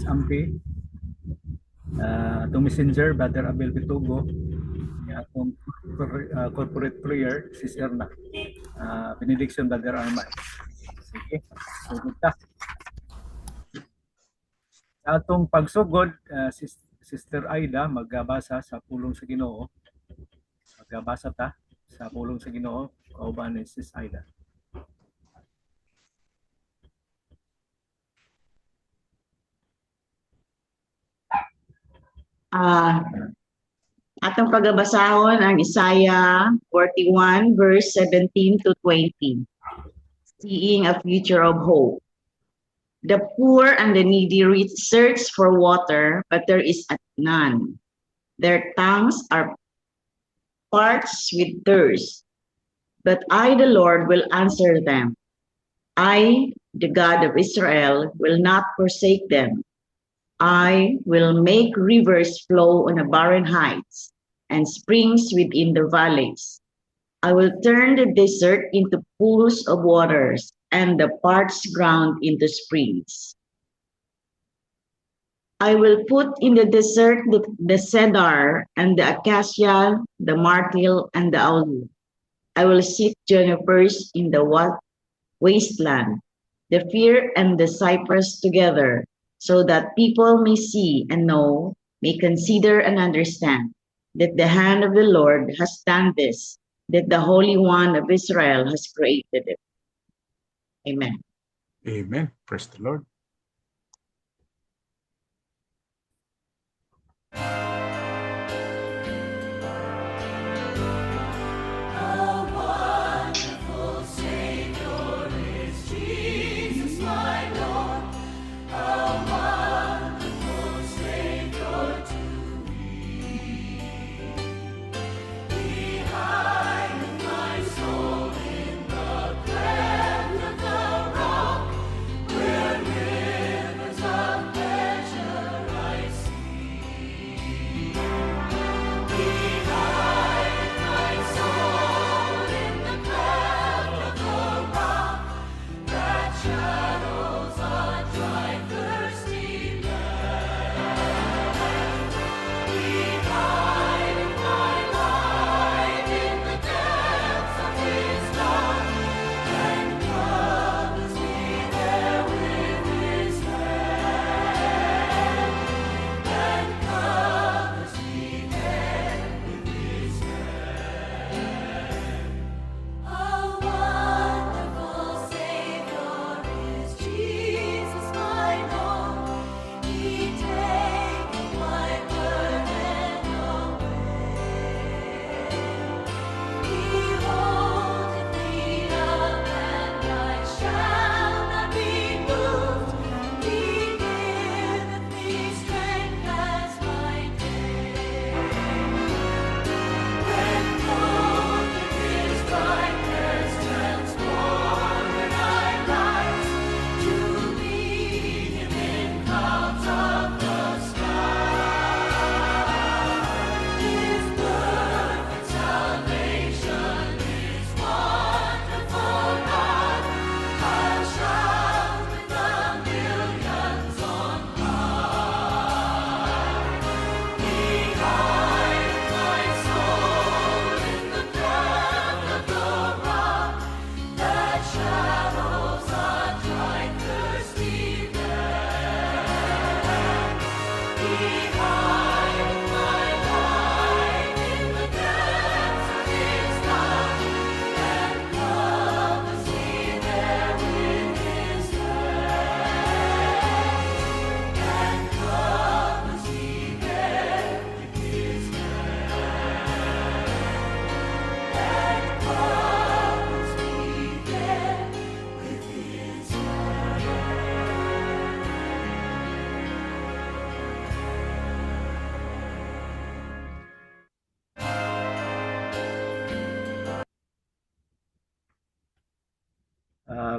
Ampi, atong messenger, Brother Abel Bitugo, atong corporate prayer, Sis Erna. Benediction, Brother Arman. Sige, sugod ta. Sa atong pagsugod, Sister Aida, magbasa sa pulong sa Ginoo. Magbasa ta sa pulong sa Ginoo, kauban ni Sis Aida. Atong pagabasahon ang Isaiah 41 verse 17 to 20. Seeing a future of hope. The poor and the needy search for water, but there is none. Their tongues are parched with thirst. But I, the Lord, will answer them. I, the God of Israel, will not forsake them. I will make rivers flow on the barren heights and springs within the valleys. I will turn the desert into pools of waters and the parched ground into springs. I will put in the desert the cedar and the acacia, the myrtle and the olive. I will set junipers in the wasteland, the fir and the cypress together, so that people may see and know, may consider and understand that the hand of the Lord has done this, that the Holy One of Israel has created it. Amen. Amen. Praise the Lord.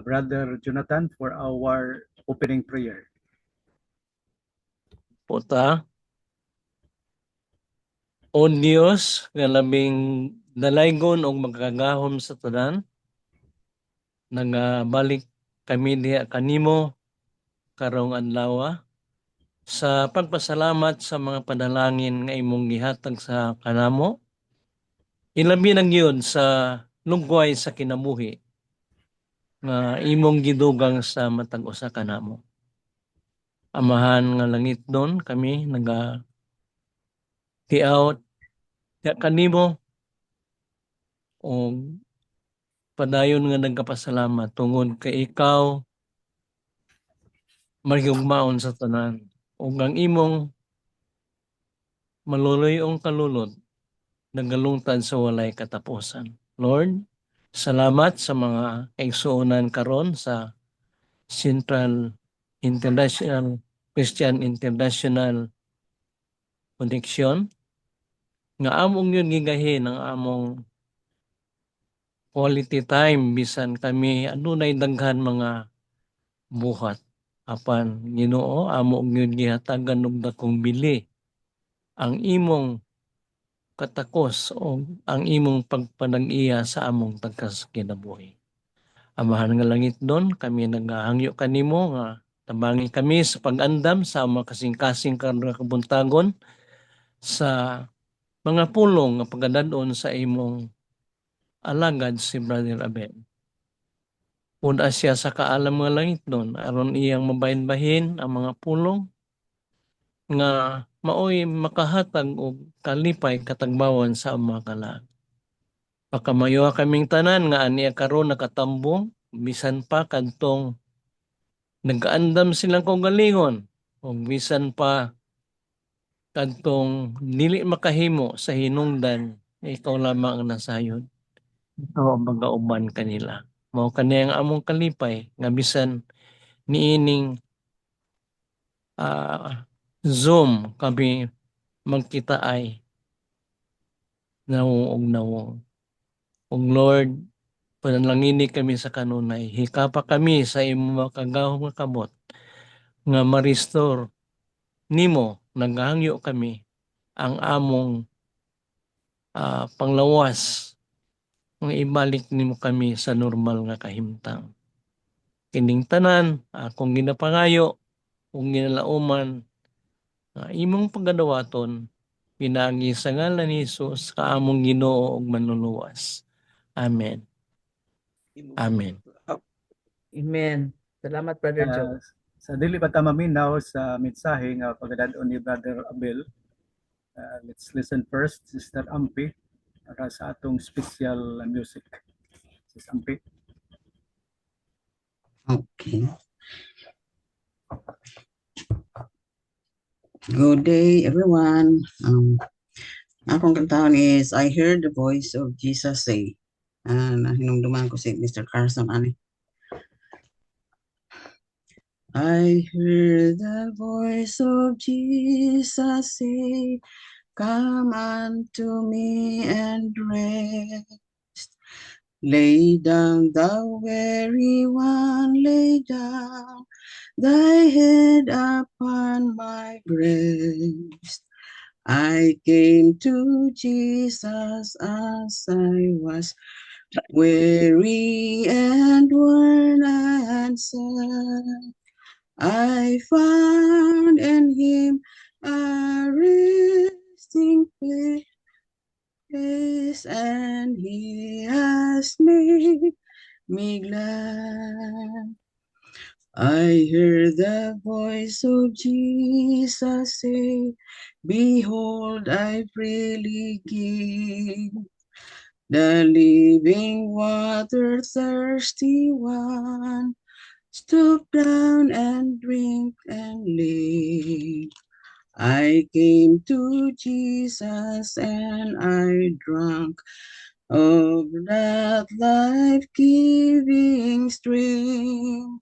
Brother Jonathan, for our opening prayer. Puta. O Diyos, nga labing nalaygon o magkagahom sa tanan, balik kami diha kanimo karong adlaw sa pagpasalamat sa mga panalangin nga imong gihatag sa kanamo. Ilabi na gyud sa lugway sa kinabuhi nga imong gidugang sa matag usa kanamo. Amahan nga langit don kami tiaw kanimo o padayon nga nagkapasalamat tungod kay ikaw mahigugmaon sa tanan ug ang imong maluluyong kalulod nagalungtad sa walay katapusan. Lord, salamat sa mga igsuonan karon sa Central International Christian International Connection nga among yun gigahin ang among quality time bisan kami adunay daghan mga buhat apan Ginoo amo gyud gihatagan og dakong bili ang imong katakos o ang imong pagpanag-iya sa among tagkas kinabuhi. Amahan nga langit don kami nagahangyo kanimo nga tabangi kami sa pag-andam sa mga kasing-kasing kabuntagon sa mga pulong nga pagdadon sa imong alagad si Brother Abel. Puna siya sa kaalam nga langit don aron iyang mabahin-bahin ang mga pulong nga maoy makahatag og kalipay katagbawan sa mga kalag. Pakamayo kaming tanan nga aniya karon nakatambong bisan pa kadtong nagaandam silang kaugalingon o bisan pa kadtong dili makahimo sa hinungdan ikaw lamang ang nasayod. Ikaw ang magauban kanila. Mao kani ang among kalipay nga bisan niining Zoom kami magkita ay nawong. Og Lord, panalangini kami sa kanunay. Hikapa kami sa imo makagahom nga kamot nga ma-restore nimo naghangyo kami ang among panglawas nga ibalik nimo kami sa normal nga kahimtang. Kining tanan akong ginapangayo kung ginalauman imong pagadawaton pinagi sa ngalan ni Jesus kaamong Ginoo ug manluluwas. Amen. Amen. Amen. Salamat, Brother Joe. Sa dili pa ta maminaw sa mensahe nga pagdadon ni Brother Abel, let's listen first, Sister Ampi, para sa atong special music. Sister Ampi. Okay. Good day, everyone. Akong kantahon is I Heard the Voice of Jesus Say. Hinumduman ko si Mr. Carson ani. I heard the voice of Jesus say, come unto me and rest. Lay down thou weary one, lay down thy head upon my breast. I came to Jesus as I was, weary and worn and sad. I found in him a resting place, and he has made me glad. I heard the voice of Jesus say, behold, I freely give the living water, thirsty one. Stoop down and drink and live. I came to Jesus and I drank of that life-giving stream.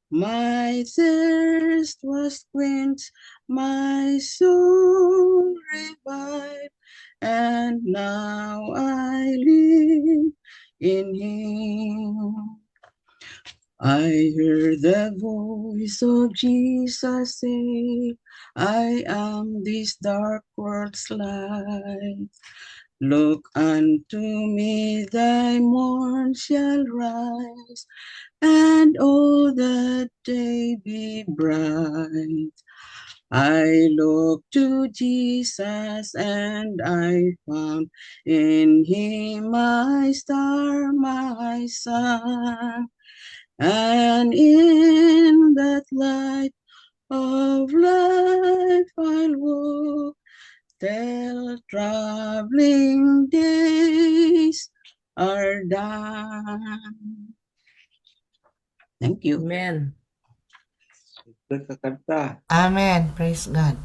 My thirst was quenched, my soul revived, and now I live in him. I heard the voice of Jesus say, I am this dark world's light. Look unto me, thy morn shall rise, and all that day be bright. I looked to Jesus and I found in him my star, my sun. And in that light of life I'll walk till traveling days are done. Thank you. Amen. Nagkakanta. Amen. Praise God.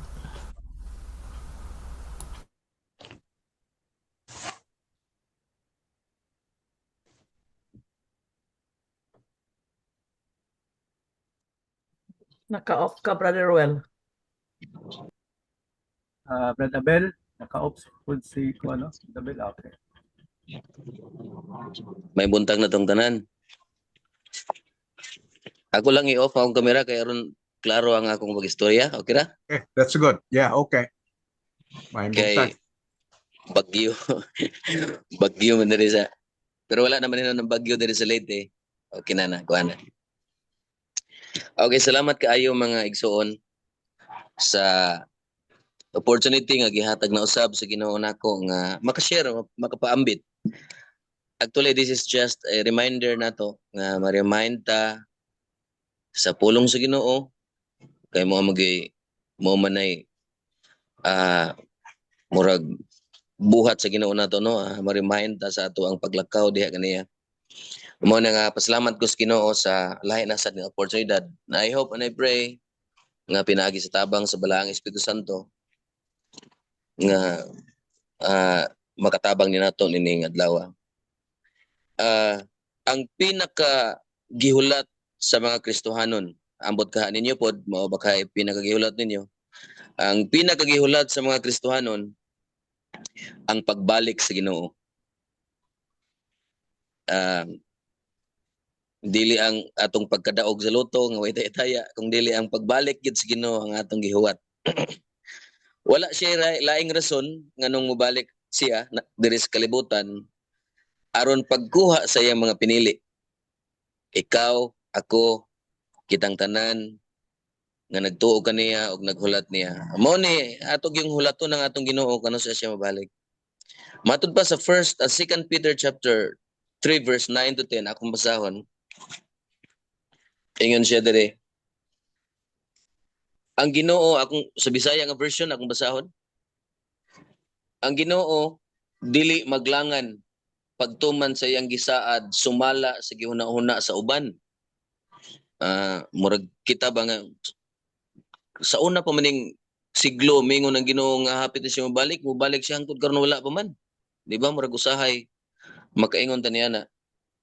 Naka-off ka, Brother Ruel. Brad Abel, naka-ops po si ano, Abel, okay. May buntag na tong tanan. Ako lang i-off akong kamera kaya aron klaro ang akong mag-istorya. Okay ra? Okay, that's good. Yeah, okay. May buntag. Kay bagyo. Bagyo man diri sa. Pero wala naman ng bagyo diri sa Leyte. Okay na kuha na. Okay, salamat kaayo mga igsoon sa opportunity nga gihatag na usab sa Ginoo nako nga makashare, makapaambit. Actually, this is just a reminder nato nga ma-remind ta sa pulong sa Ginoo kay mo manay murag buhat sa Ginoo nato no, ma-remind ta sa ato ang paglakaw diha kaniya. Mo na nga pasalamat ko sa Ginoo sa lahi na sad nga oportunidad. I hope and I pray nga pinaagi sa tabang sa balaang Espiritu Santo nga makatabang ni nato nining adlaw. Ang pinaka gihulat sa mga Kristohanon, ambot ka ninyo pod, mao ba kay pinakagihulat ninyo? Ang pinakagihulat sa mga Kristohanon ang pagbalik sa Ginoo. Dili ang atong pagkadaog sa luto nga way taya kung dili ang pagbalik gid sa Ginoo ang atong gihuwat. Wala siya laing rason nganong mobalik siya diri sa kalibutan aron pagkuha sa iyang mga pinili. Ikaw, ako, kitang tanan nga nagtuo kaniya og naghulat niya. Mao ni atog yung hulaton ng atong Ginoo kano siya mabalik. Matud pa sa 2 Peter chapter 3 verse 9 to 10 akong basahon. Ingon siya dere. Ang Ginoo akong sa Bisaya nga version akong basahon. Ang Ginoo dili maglangan pagtuman sa iyang gisaad sumala sa gihuna-huna sa uban. Murag kita ba nga sa una pa maning siglo mingon ang Ginoo nga hapit siya mobalik siya hangtod karon wala pa man. Di ba murag usahay makaingon ta niya na.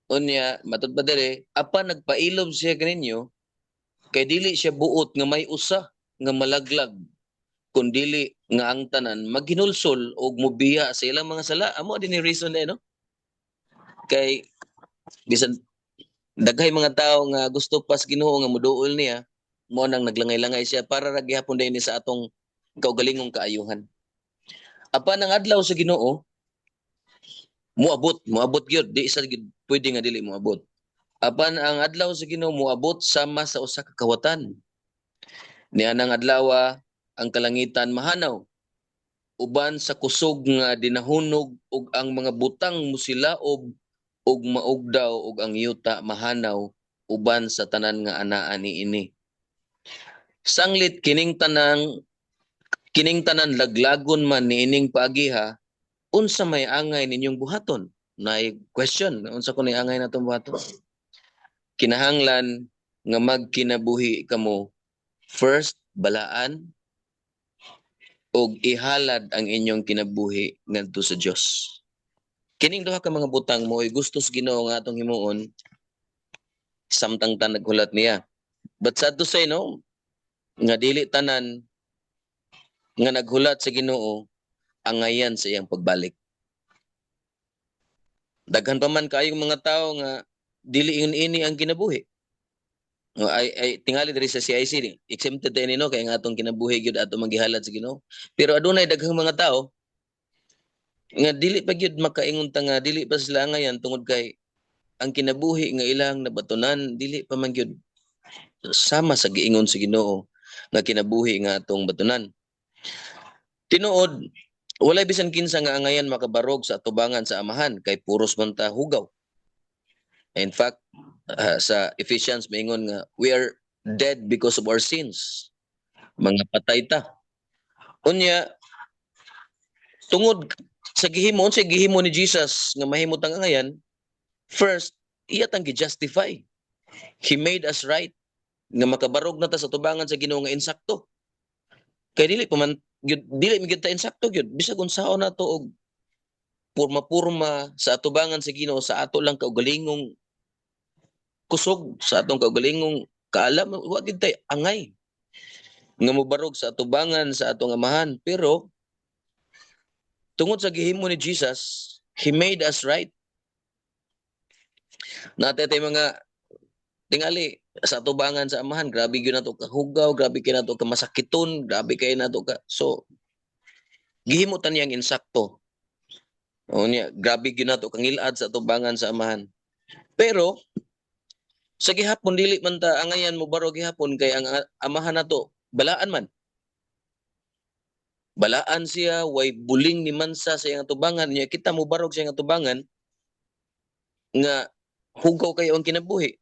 Unya matud pa dere apan nagpailom siya kaninyo kay dili siya buot nga may usa nga malaglag kun dili nga ang tanan maghinulsol og mobiya sa ilang mga sala. Amo din ni reason no? Kay bisan daghay mga tao nga gusto pas Ginoo nga moduol niya mo nang naglangay-langay siya para ra gihapon din ni sa atong kaugalingong kaayuhan. Apan ang adlaw sa Ginoo moabot gyud di isa pwede nga dili moabot. Apan ang adlaw sa Ginoo moabot sama sa usa ka kawatan. Nianang adlaw ang kalangitan mahanaw uban sa kusog nga dinahunog ug ang mga butang musilaob ug maugdaw ug ang yuta mahanaw uban sa tanan nga anaa niini. Sanglit kining tanan laglagon man niining paagiha unsa may angay ninyong buhaton? Nay question, unsa ko ni angay natong buhaton? Kinahanglan nga magkinabuhi kamo first balaan og ihalad ang inyong kinabuhi ngadto sa Dios. Kining duha ka mga butang mo gusto sa Ginoo nga atong himuon samtang tan naghulat niya. But sad to say no, nga dili tanan nga naghulat sa Ginoo angayan sa iyang pagbalik. Daghan pa man kaayong mga tao nga dili ini ang kinabuhi. Ay tingali diri sa CIC exempted din no kay nga atong kinabuhi gyud ato maghihalad sa Ginoo. Pero adunay daghang mga tao nga dili pa gyud makaingon ta nga dili pa sila ngayon tungod kay ang kinabuhi nga ilang nabatunan dili pa man gyud sama sa giingon sa Ginoo. nga kinabuhi nga atong batunan. Tinuod, walay bisan kinsa nga angayan makabarog sa atubangan sa amahan kay puros man ta hugaw. In fact, sa Ephesians maingon nga we are dead because of our sins. Mga patay ta. Unya tungod sa gihimo ni Jesus nga mahimot ang angayan, first, iya tang gi-justify. He made us right nga makabarog na ta sa tubangan sa Ginoo nga insakto. Kay dili gyud ta insakto gyud bisag unsaon nato og purma sa atubangan sa Ginoo sa ato lang kaugalingong kusog, sa atong kaugalingong kaalam, wa gid tay angay nga mobarog sa atubangan sa atong amahan. Pero tungod sa gihimo ni Jesus, He made us right. Natay mga tingali sa atubangan sa amahan, grabe gyud nato kahugaw, grabe kay nato ka masakiton, grabe kay nato ka. So gihimo ta niyang insakto. O niya, grabe gyud nato kangilad sa atubangan sa amahan. Pero sa gihapon dili man ta angayan mo baro gihapon kay ang amahan nato balaan man. Balaan siya, way buling ni mansa sa iyang atubangan niya, kita mo barog sa iyang atubangan nga hugaw kayo ang kinabuhi.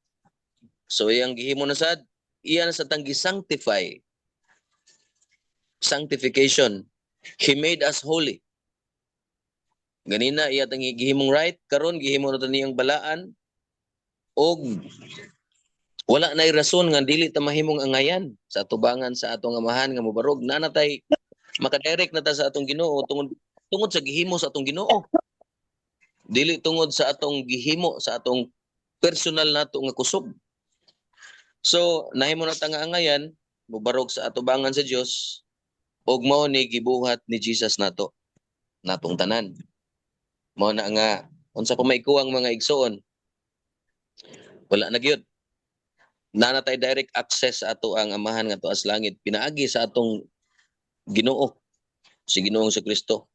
So iyang gihimo na sad, iyan sa tanggi sanctify. Sanctification. He made us holy. Ganina iya tangi gihimong right, karon gihimo na niyang balaan og wala nay rason nga dili ta mahimong angayan sa atubangan sa atong amahan nga mobarog na natay makadirect na ta sa atong Ginoo tungod sa gihimo sa atong Ginoo. Dili tungod sa atong gihimo sa atong personal nato nga kusog. So nahimo na ta nga angayan mobarog sa atubangan sa Dios ug mao ni gibuhat ni Jesus nato natong tanan. Mao na nga unsa pa may kuwang mga igsoon. Wala na gyud. Nanatay direct access sa ato ang amahan nga tuas langit pinaagi sa atong Ginoo si Ginoong si Kristo.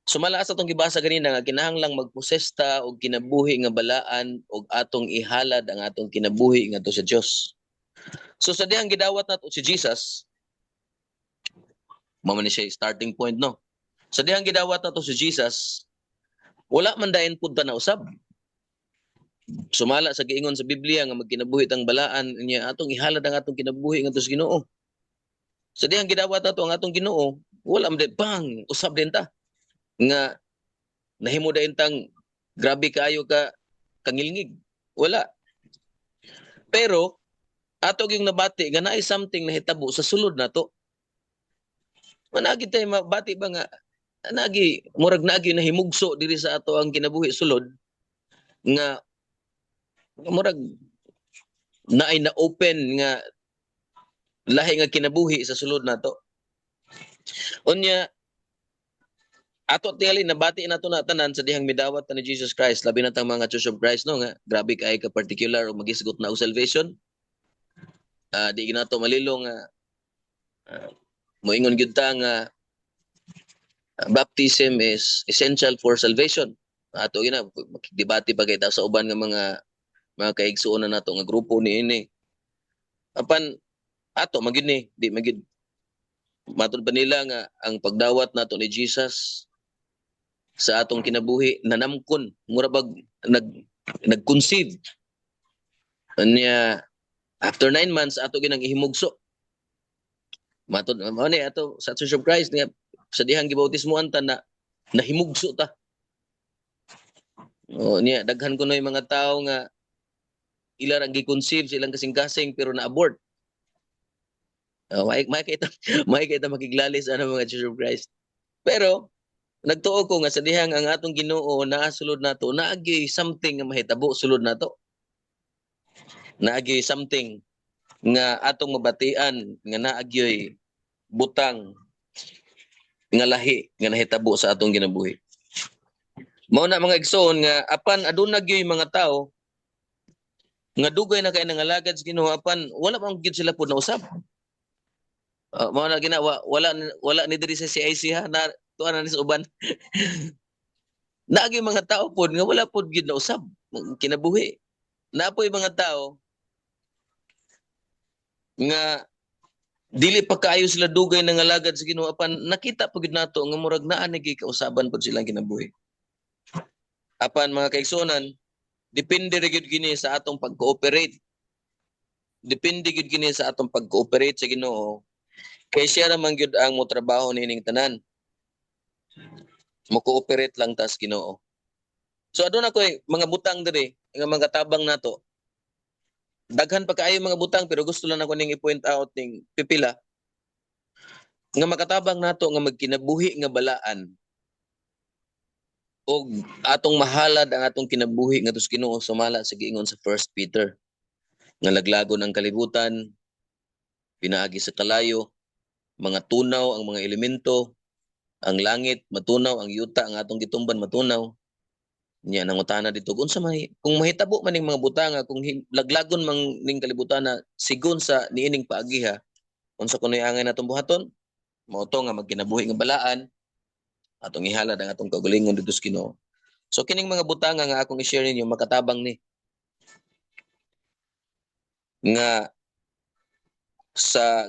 Sumala sa atong gibasa ganina nga kinahanglang magposesta og kinabuhi nga balaan og atong ihalad ang atong kinabuhi ngadto sa Dios. So sa dihang gidawat nato si Jesus, mao man siya starting point no. Sa dihang gidawat nato si Jesus, wala man dayon pud ta na usab. Sumala sa giingon sa Biblia nga magkinabuhi tang balaan niya atong ihalad ang atong kinabuhi ngadto sa Ginoo. Sa dihang gidawat nato ang atong Ginoo, wala man bang usab din ta nga nahimo dayon tang grabe kaayo ka kangilngig. Wala. Pero ato gyung nabati nga naay something nahitabo sa sulod nato. Managi tay mabati ba nga murag naagi nahimugso diri sa ato ang kinabuhi sulod nga murag naay na open nga lahi nga kinabuhi sa sulod nato. Unya ato tingali nabati nato na tanan sa dihang midawat ta ni Jesus Christ labi na tang mga Church of Christ no nga grabe kay ka particular o magisgot na og salvation. Di ginato malilo nga moingon gyud ta nga baptism is essential for salvation. Ato gina makidebate pa kay ta sa uban nga mga kaigsuon na nato nga grupo niini. Apan ato magyud ni di magyud matud pa nila nga ang pagdawat nato ni Jesus sa atong kinabuhi nanamkon mura bag nag-conceive. Anya after 9 months ato ginang ihimugso. Matud mao ni ato sa Church of Christ nga sa dihang gibautismoan ta na nahimugso ta. O niya daghan kuno yung mga tao nga ila ra gi-conceive silang kasing-kasing pero na-abort. May kita makiglalis ano mga Church of Christ. Pero nagtuo ko nga sa dihang ang atong Ginoo naa sulod nato naagi something nga mahitabo sulod nato. Naagi something nga atong mabatian nga naagyoy butang nga lahi nga nahitabo sa atong ginabuhi. Mao na mga igsoon nga apan aduna gyoy mga tao nga dugay na kay nangalagad sa Ginoo apan wala man gyud sila pud na usab. Mao na ginawa wala ni diri sa CIC ha na tuan na sa uban. Naagi mga tao pod nga wala pod gyud na usab kinabuhi. Napoy mga tao nga Dili pa kaayo sila dugay na nga lagad sa Ginoo apan nakita pagid nato nga murag naa ni kausaban pud silang kinabuhi. Apan mga kaigsuonan, depende ra gyud gini sa atong pag-cooperate. Depende gyud gini sa atong pag-cooperate sa Ginoo. Kay siya ra man gyud ang motrabaho nining tanan. Mo-cooperate lang tas Ginoo. So aduna koy mga butang diri nga mga tabang nato. Daghan pa kaayo mga butang pero gusto lang ako ning i-point out ning pipila nga makatabang nato nga magkinabuhi nga balaan o atong mahalad ang atong kinabuhi nga tus Ginoo sumala sa giingon sa 1 Peter nga laglagon ang kalibutan, pinaagi sa kalayo, mga tunaw ang mga elemento, ang langit matunaw, ang yuta ang atong gitumban matunaw. Nya nangutana dito kung mahitabo man ning mga butanga kung laglagon man ning kalibutana sigon sa niining paagiha unsa kunoy angay natong buhaton mao to nga magkinabuhi nga balaan atong ihalad ang atong kaugalingon dito sa Ginoo. So kining mga butanga nga akong i-share ninyo makatabang ni nga sa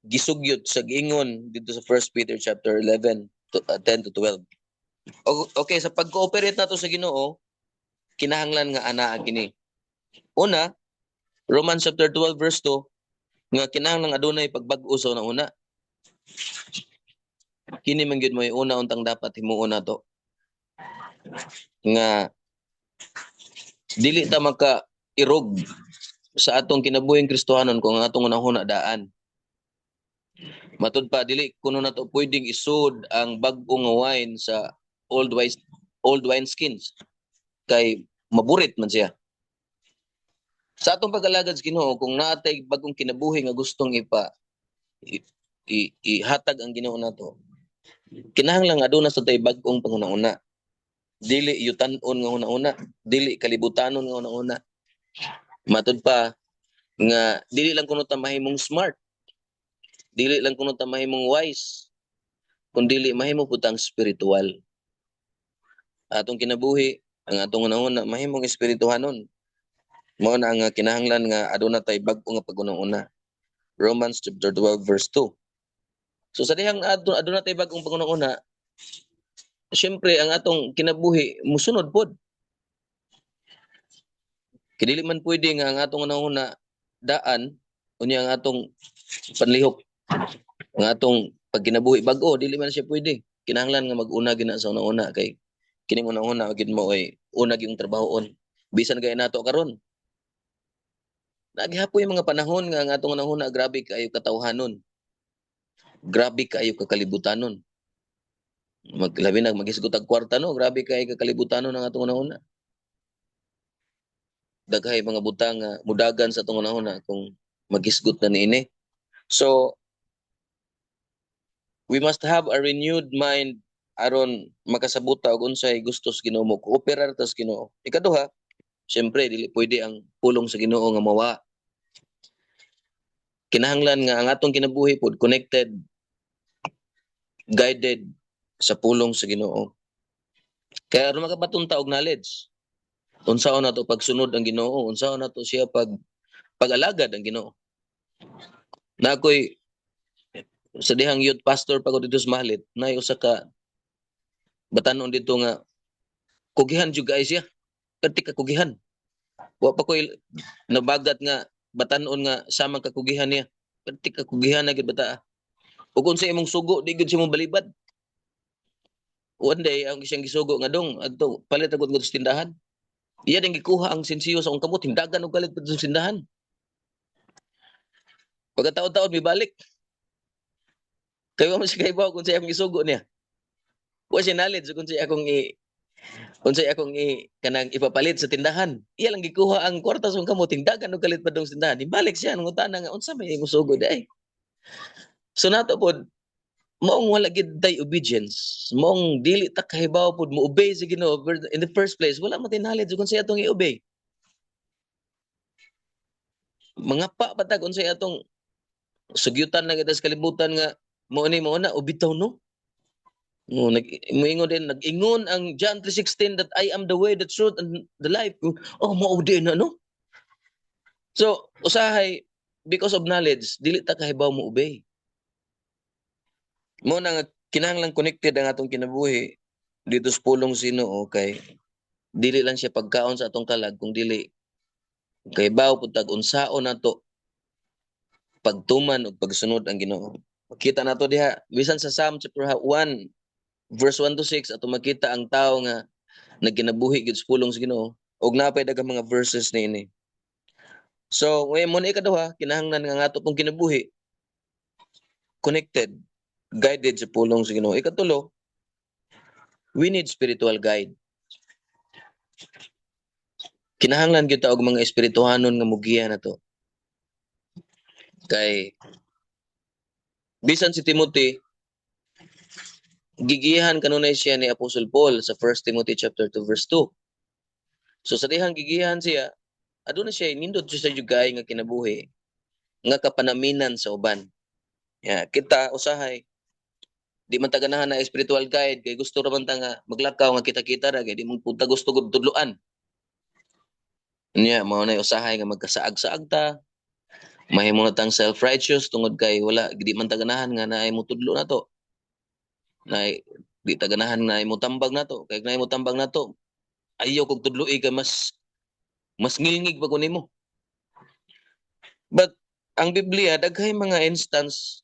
gisugyot sa giingon dito sa 1 Peter chapter 11 10 to 12. Okay, sa pag-cooperate nato sa Ginoo, kinahanglan nga anaa kini. Una, Romans chapter 12 verse 2, nga kinahanglan adunay pagbag-o sa una. Kini man gyud mo una untang dapat himuon nato. Nga dili ta maka irog sa atong kinabuhing Kristohanon kung ang atong unahuna daan. Matud pa dili kuno nato pwedeng isud ang bag-o nga wine sa old wine skins kay maburit man siya. Sa atong pag-alagad sa Ginoo kung naatay bagong kinabuhi nga gustong ihatag ang Ginoo nato, kinahanglan aduna sa tay bag-ong panguna-una. Dili yutan-on nga una-una, dili kalibutanon nga una-una. Matud pa nga dili lang kuno ta mahimong smart, dili lang kuno ta mahimong wise, kundi mahimo pud tang spiritual. Atong kinabuhi ang atong una-una mahimong espirituhanon. Mao na ang kinahanglan nga aduna tay bag-o nga pag-una-una. Romans chapter 12 verse 2. So sa dihang aduna tay bag-ong pag-una-una, syempre ang atong kinabuhi musunod pod. Kay dili man pwede nga ang atong una-una daan unya ang atong panlihok. Ang atong pagkinabuhi bag-o dili man siya pwede. Kinahanglan nga mag-una gina sa una-una kay kining una-una gid mo ay una gyung trabahoon bisan gay nato karon naghihapoy mga panahon nga ang atong una grabe kaayo katawhanon, grabe kaayo kakalibutanon, maglabi na magisgot ang kwarta no, grabe kaayo kakalibutanon ang atong una daghay mga butang nga mudagan sa atong una kung magisgot na niini. So we must have a renewed mind aron makasabuta og unsay gusto sa Ginoo mo kooperar ta sa Ginoo. Ikaduha, syempre dili pwede ang pulong sa Ginoo nga mawa. Kinahanglan nga ang atong kinabuhi pod connected, guided sa pulong sa Ginoo. Kaya aron makapatunta og knowledge, unsaon nato pagsunod ang Ginoo, unsaon nato siya pag-alagad ang Ginoo. Na ako'y sa dihang youth pastor pagod dito sa Mahalit, na usa ka batanon dito nga kugihan jud guys siya. Perti ka kugihan. Wa pa koy nabagat nga batanon nga samang kakugihan niya. Perti ka kugihan na gid bata. Ug kung sa imong sugo di gid siya mo balibad. One day ang siyang gisugo nga dong adto palit agud sa tindahan. Iya ding gikuha ang sensiyo sa kamot hindagan og galit sa tindahan. Pagkataon-taon mibalik. Kaya mo siya kaibaw kung sa akong gisugo niya. Wa siya knowledge kung sa akong kanang ipapalit sa tindahan. Iya lang gikuha ang kwarta sa kamot hindagan og galit pa dong tindahan. Ibalik siya ng utana nga unsa may imong sugod ay. So nato pod maong wala gid tay obedience, maong dili ta kahibaw pod mo obey sa Ginoo in the first place, wala man tay knowledge kung sa atong i-obey. Mga pa patag unsay atong sugyutan na kita sa kalibutan nga mo na ubitaw no. No, moingon din nag-ingon ang John 3:16 that I am the way, the truth and the life. Oh, mao din na no. So usahay because of knowledge dili ta kahibaw mo obey. Mo na nga kinahanglan connected ang atong kinabuhi dito sa pulong Ginoo kay dili lang siya pagkaon sa atong kalag kung dili kay bawo pud tag unsaon nato pagtuman ug pagsunod ang Ginoo. Makita nato diha bisan sa Psalm chapter 1 verse 1 to 6 ato makita ang tao nga nagkinabuhi gid sa pulong sa Ginoo ug napay daghang mga verses niini. So, ngayon mo na ikaduha, kinahanglan nga ato pong kinabuhi connected, guided sa pulong sa Ginoo. Ikatulo, we need spiritual guide. Kinahanglan gyud ta og mga espirituhanon nga mugiya nato. Kay bisan si Timothy gigiyahan kanunay siya ni Apostle Paul sa 1 Timothy chapter 2 verse 2. So sa dihang gigiyahan siya, aduna siya nindot siya sa jugay nga kinabuhi nga kapanaminan sa uban. Ya, kita usahay di man ta ganahan na spiritual guide kay gusto ra man ta nga maglakaw nga kita-kita ra kay di man punta gusto gud tudloan. Nya mao na usahay nga magkasaag-saag ta. Mahimo na tang self-righteous tungod kay wala di man ta ganahan nga naay mo tudlo na to. Naay di ta ganahan na mo tambag na to kay naay mo tambag na to. Ayaw kog tudloi kay mas ngilngig pa ko nimo. But ang Biblia daghay mga instance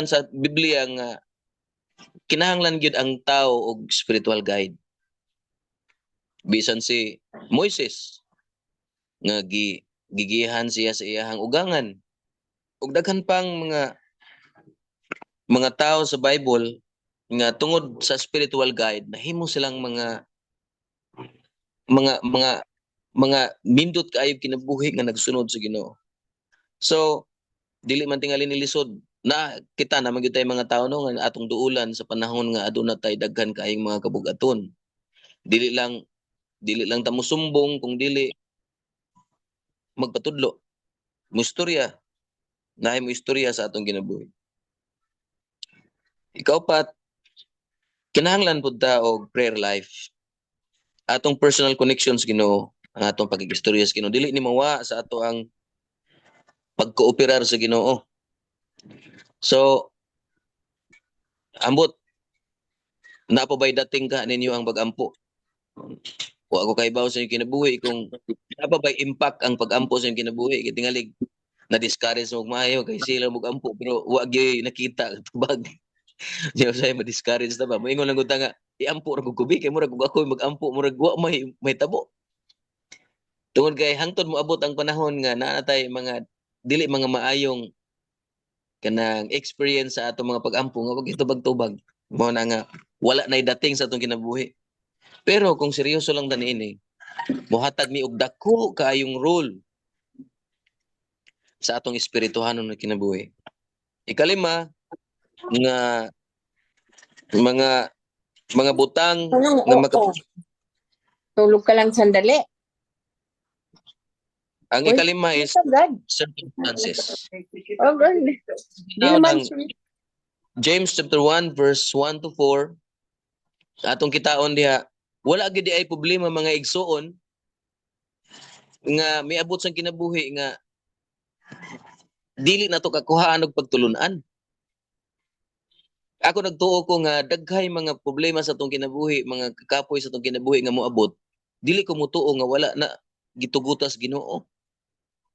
sa Biblia nga kinahanglan gyud ang tao og spiritual guide. Bisan si Moises nga gigihan siya sa iyahang ugangan. Ug daghan pang mga tao sa Bible nga tungod sa spiritual guide nahimo silang mga nindot kaayo kinabuhi nga nagsunod sa Ginoo. So dili man tingali nilisod na kita na magyud tay mga tao no nga atong duulan sa panahon nga aduna tay daghan kaayong mga kabugaton. Dili lang ta mosumbong kung dili magpatudlo. Mustorya. Naay mo istorya sa atong kinabuhi. Ikaw pat kinahanglan pud ta og prayer life. Atong personal connections Ginoo, ang atong pagkikistorya sa Ginoo dili ni mawa sa ato ang pagkooperar sa Ginoo. So ambot na pa bay dating ka ninyo ang pag-ampo. Wa ako kaibaw sa inyong kinabuhi kung na bay impact ang pag-ampo sa inyong kinabuhi kay tingalig na discourage mo maayo kay sila mag-ampo pero wa gyud nakita tubag. Diyo say ma-discourage ta ba? Moingon lang gud ta nga iampo ra gud kubi kay murag ako mag-ampo murag wa may tabo. Tungod kay hangtod mo abot ang panahon nga naa tay mga dili mga maayong kanang experience sa atong mga pag-ampo nga wag itubag-tubag. Mao na nga wala nay dating sa atong kinabuhi. Pero kung seryoso lang ta niini, mohatag mi og dako kaayong role sa atong espirituhanon nga kinabuhi. Ikalima nga mga butang Anong nga oo? Tulog ka lang sandali. ang Uy, ikalima is agad. circumstances. Oh, God. Di Now, naman ng James chapter 1 verse 1 to 4 atong kitaon diha wala gid ay problema mga igsuon nga miabot sang kinabuhi nga dili nato kakuhaan og pagtulunan. Ako nagtuo ko nga daghay mga problema sa atong kinabuhi, mga kakapoy sa atong kinabuhi nga moabot. Dili ko mutuo nga wala na gitugutas Ginoo.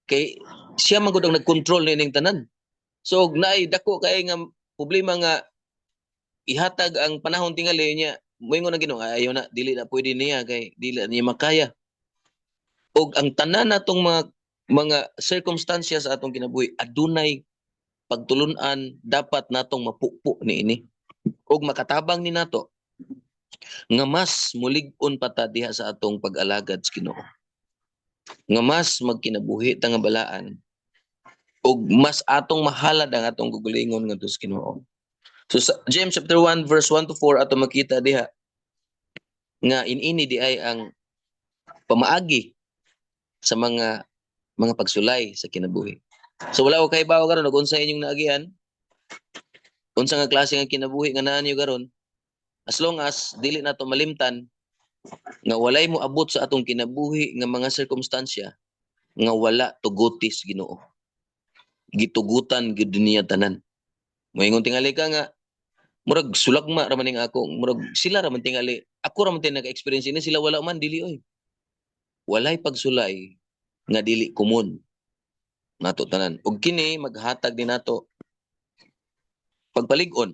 Kay siya man gud ang nag-control nining tanan. So naay dako kay nga problema nga ihatag ang panahon tingali niya moingon ang Ginoo ayo na dili na pwede niya kay dili na niya makaya. Og ang tanan natong mga circumstances sa atong kinabuhi adunay pagtulunan dapat natong mapupo niini og makatabang ni nato nga mas mulig-on pa ta diha sa atong pag-alagad sa Ginoo. Nga mas magkinabuhi ta nga balaan og mas atong mahalad ang atong gugulingon ngadto sa Ginoo. So sa James chapter 1 verse 1 to 4 ato makita diha nga inini di ay ang pamaagi sa mga pagsulay sa kinabuhi. So wala ko kay bawo karon ug unsa inyong naagian? Unsa nga klase nga kinabuhi nga naa niyo karon? As long as dili nato malimtan nga walay mo abot sa atong kinabuhi nga mga sirkumstansya nga wala tugutis Ginoo. Gitugutan gid niya tanan. Moingon tingali ka nga Murag sulagma ra man ning ako, murag sila ra man tingali. Ako ra man tin naka-experience ini, sila wala man dili oy. Walay pagsulay nga dili common nato tanan. Ug kini maghatag din nato pagpalig-on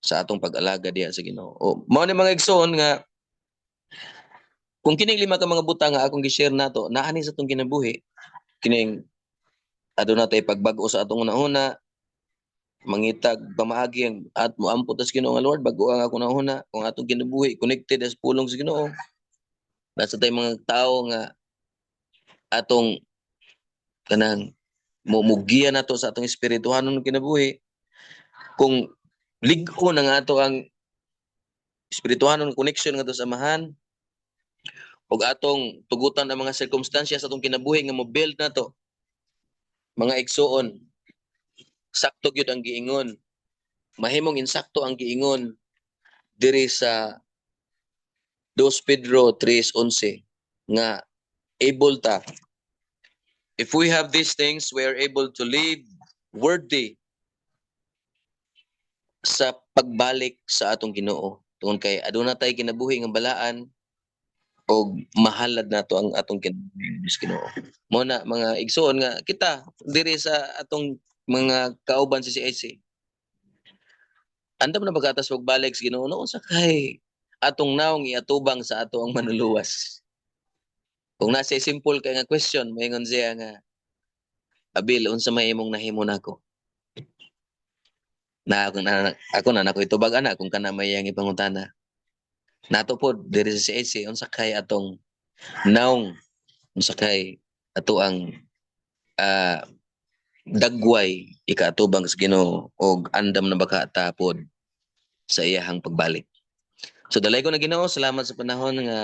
sa atong pag-alaga diha sa Ginoo. O mao ni mga igsoon nga kung kining 5 ka mga butang nga akong gi-share nato, naa ni sa atong kinabuhi, kining aduna tay pagbago sa atong una-una, mangitag pamaagi ang at moampot sa Ginoo nga Lord, bago ang ako una kung atong kinabuhi connected as pulong sa Ginoo. Nasa tay mga tao nga atong kanang mumugian nato sa atong espirituhanon kinabuhi. Kung lig-on ang ato ang espirituhanon connection nga to sa amahan, ug atong tugutan ang mga circumstances sa atong kinabuhi nga mo-build nato, mga igsoon, sakto gyud ang giingon. Mahimong insakto ang giingon diri sa 2 Pedro 3:11 nga able ta, if we have these things, we are able to live worthy sa pagbalik sa atong Ginoo. Tungod kay aduna tay kinabuhi nga balaan o mahalad nato ang atong kinabuhi sa Ginoo. Mo na mga igsoon nga kita diri sa atong mga kauban sa CIC. Andam na pagkatas pagbalik sa Ginoo noon sa kay atong naong iatubang sa ato ang manuluwas. Kung nasa simple kay nga question, moingon siya nga, Abil, unsa may imong nahimo nako? Ako na nako itubag ana kung kana may yang ipangutana. Nato pod diri sa CIC unsa kay atong naong, unsa kay ato ang dagway ikaatubang sa Ginoo og andam na baka tapod sa iyahang pagbalik. So dalay ko na Ginoo, salamat sa panahon nga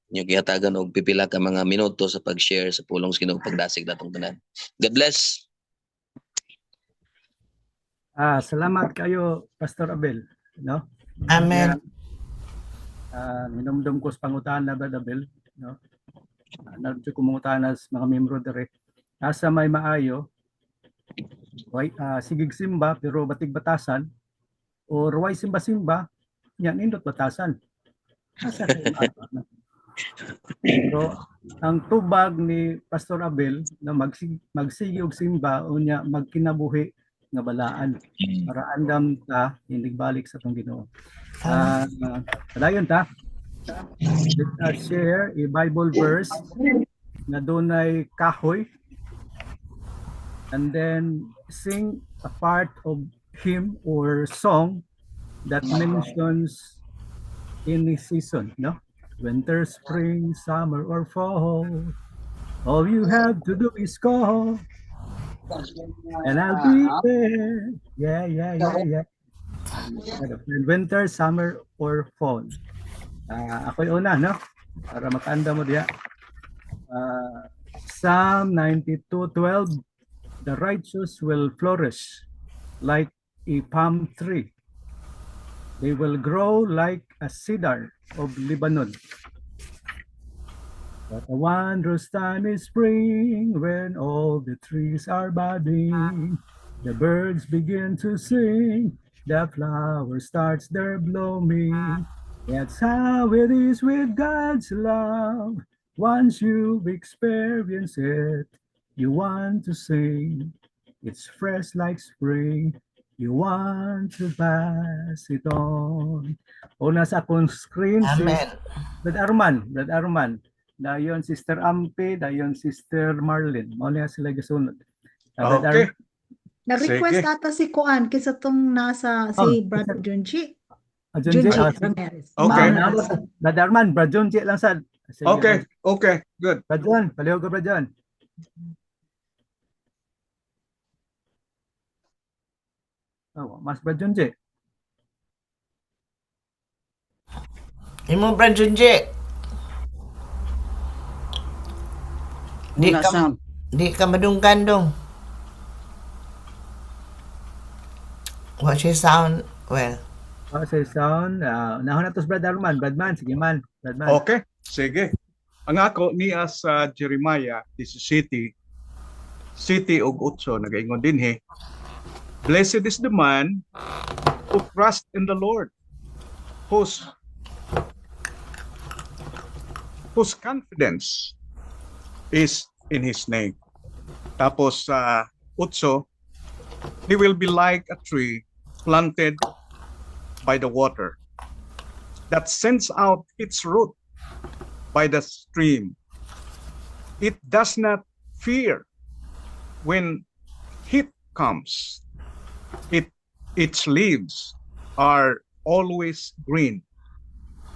inyo gihatagan og pipila ka mga minuto sa pag-share sa pulong sa Ginoo pagdasig natong tanan. God bless. Salamat kayo, Pastor Abel. No? Amen. Minumdum ko sa pangutana, Brother Abel. No? Narito ko mangutana sa mga membro dire. Asa may maayo, sigig simba pero batig batasan, o ruway simba-simba, yan indot batasan. Asa kayo maayo? So, ang tubag ni Pastor Abel na magsigi og simba o niya magkinabuhi nga balaan para andam ta hindi balik sa tong Ginoo. Dayon ta. Let us share a Bible verse na dunay kahoy and then sing a part of hymn or song that mentions any season, no? Winter, spring, summer, or fall. All you have to do is call. And I'll be there. Yeah. Winter, summer, or fall. Ako'y una, no? Para makaanda mo diya. Psalm 92:12. The righteous will flourish like a palm tree. They will grow like a cedar of Lebanon. What a wondrous time is spring when all the trees are budding. The birds begin to sing. The flower starts their blooming. That's how it is with God's love. Once you've experienced it, you want to sing. It's fresh like spring. You want to pass it on. Una sa akong screen, Amen. Brad Arman. Dayon Sister Ampi, dayon Sister Marlene. Mao niya sila gisunod. Okay. Na-request Sige. ata si Kuan kaysa tong nasa si Brother Junji. Junji. Ramirez. Okay. Brad Arman, Brad Junji lang sad. Sige, Okay, good. Brad John, palihog ka Brad John. Mas Brad Junji. Imo Brad Junji. Wala sound. Di ka madunggan dong. What she sound well. Say sound. Nahon na to Brad Arman. Bradman, sige man. Bradman. Okay, sige. Ang ako niya sa Jeremiah 17, City og 8 nagaingon dinhi. Blessed is the man who trust in the Lord, whose confidence is in His name. Tapos sa 8, he will be like a tree planted by the water that sends out its root by the stream. It does not fear when heat comes. Its leaves are always green.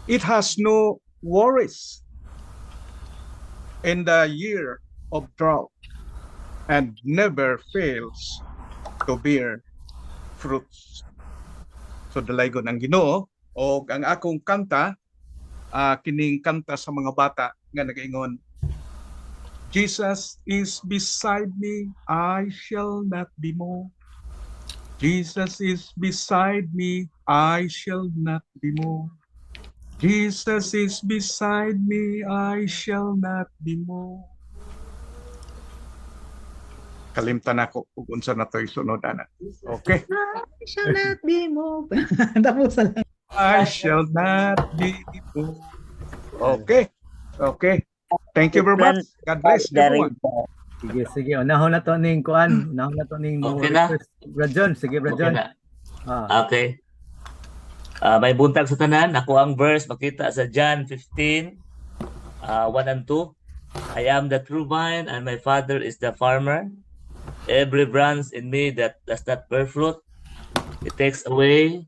It has no worries in the year of drought and never fails to bear fruits. So dalaygon ang Ginoo o ang akong kanta kining kanta sa mga bata nga nagaingon, Jesus is beside me, I shall not be moved. Jesus is beside me, I shall not be moved. Jesus is beside me, I shall not be moved. Kalimtan ako kung unsa na to'y sunod, ana. Okay. I shall not be moved. Tapos na lang. I shall not be moved. Okay. Okay. Thank you very much. God bless everyone. Sige. Unahon na to ning kuan. Unahon na to ning Okay na? Rajon. Sige, Okay Rajon. na. Ah, Okay. May buntag sa tanan. Ako ang verse makita sa John 15, 1 and 2. I am the true vine and my Father is the farmer. Every branch in me that does not bear fruit, He takes away.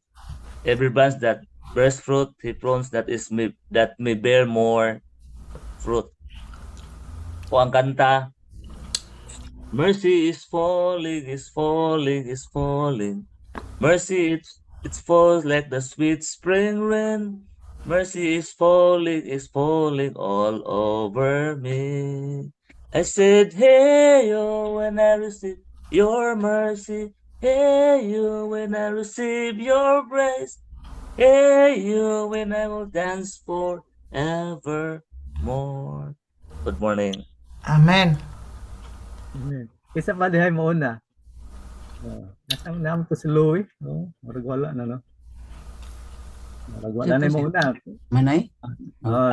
Every branch that bears fruit, He prunes that may bear more fruit. O ang kanta, mercy is falling, is falling, is falling. Mercy it falls like the sweet spring rain. Mercy is falling all over me. I said, hey, yo, when I receive your mercy. Hey, you, when I receive your grace. Hey, you, when I will dance forevermore. Good morning. Amen. isa pa dihay mo una. Nasang naman to si Louie. Marag wala na, no? Marag wala na mo una. Manay?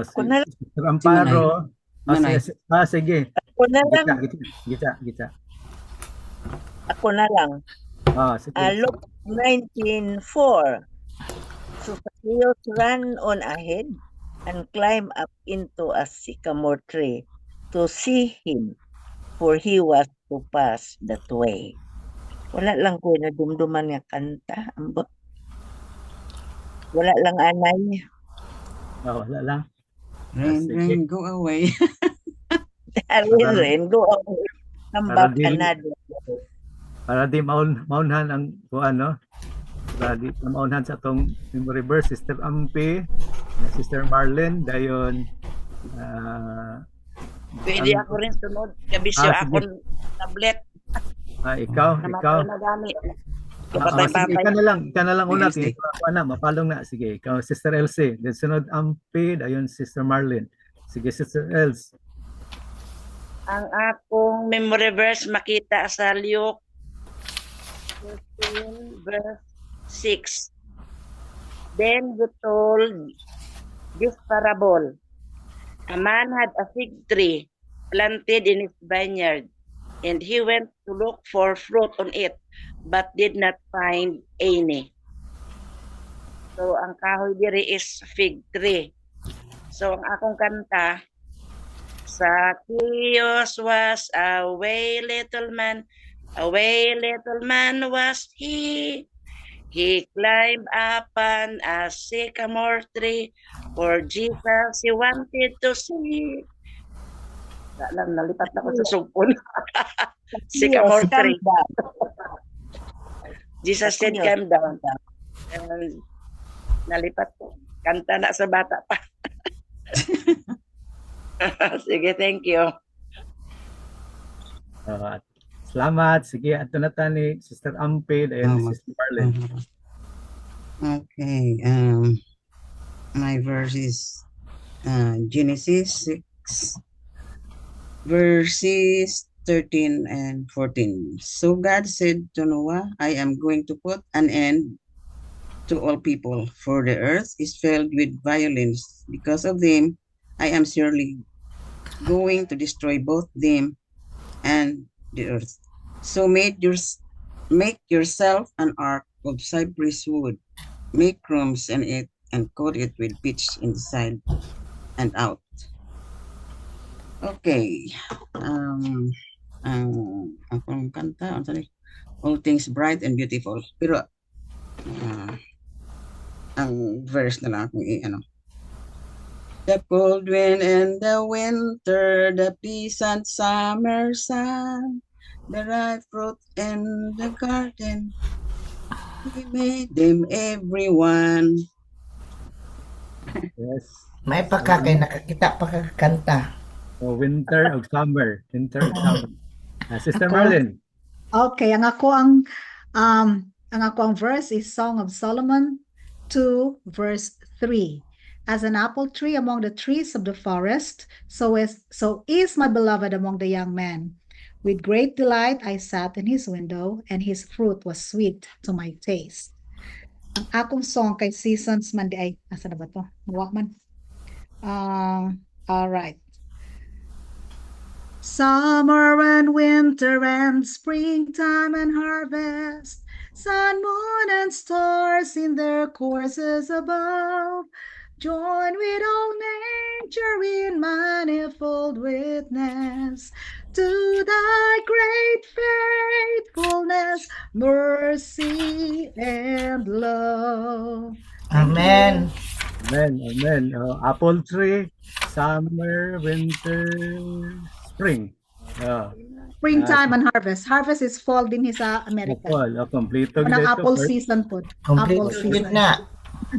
Si Mr. Amparo. Manay. Sige. Ako na lang. Gita. Ako na lang. Sige. Luke 19:4. So Zacchaeus ran on ahead and climbed up into a sycamore tree to see him, for he was to pass that way. Wala lang ko na dumduman nga kanta. Ambot. Wala lang anay. Wala lang. Rain, go away. Rin, go away. Come back Para di- another. Para di maunhan ang kuan, no? Para di maunhan sa tong memory verse, Sister Ampi, Sister Marlene, dayon Pwede ako rin sunod. Kabisyo sige. ako tablet. ikaw. Namatay na gamit. Sige, ikaw na lang una. Sige. Mapalong na. Sige, ikaw, Sister Elsie. Then sunod Ampi, dayon Sister Marlene. Sige, Sister Els. Ang akong memory verse makita sa Luke 15 verse 6. Then he told this parable. A man had a fig tree planted in his vineyard, and he went to look for fruit on it, but did not find any. So ang kahoy diri is fig tree. So ang akong kanta, Zacchaeus was away, little man was he. He climbed upon a sycamore tree, for Jesus he wanted to see. Nalipat na ko sa sugpon. Sycamore tree. Jesus said, "Calm down." And nalipat ko. Kanta na sa bata pa. Sige, thank you. Salamat. Sige, ato na tani Sister Ampi, dayon Sister Marlene. Okay. My verse is Genesis 6, verses 13 and 14. So God said to Noah, I am going to put an end to all people, for the earth is filled with violence. Because of them, I am surely going to destroy both them and the earth. So make yourself an ark of cypress wood, make crumbs in it, and coat it with pitch inside and out. Okay. Akong kanta, all things bright and beautiful. Pero ang verse na lang akong i-ano. The cold wind and the winter, the pleasant summer sun, the ripe fruit in the garden, we made them everyone. Yes. May pakakay nakakita pa kanta. So, winter of summer. Winter of summer. Sister Ako? Marlene. Okay, ang ako ang verse is Song of Solomon 2 verse 3. As an apple tree among the trees of the forest, so is my beloved among the young men. With great delight I sat in his window, and his fruit was sweet to my taste. Ang akong song kay Seasons man di ay, asa na ba to? Mawa man. All right. Summer and winter and springtime and harvest, sun, moon, and stars in their courses above, join with all nature in manifold witness to thy great faithfulness, mercy, and love. Amen. Amen. Amen. Apple tree, summer, winter, spring. Springtime and harvest. Harvest is fall din sa America. Apple. Kompleto Anong gito. apple season po. Complete Apple good season. na.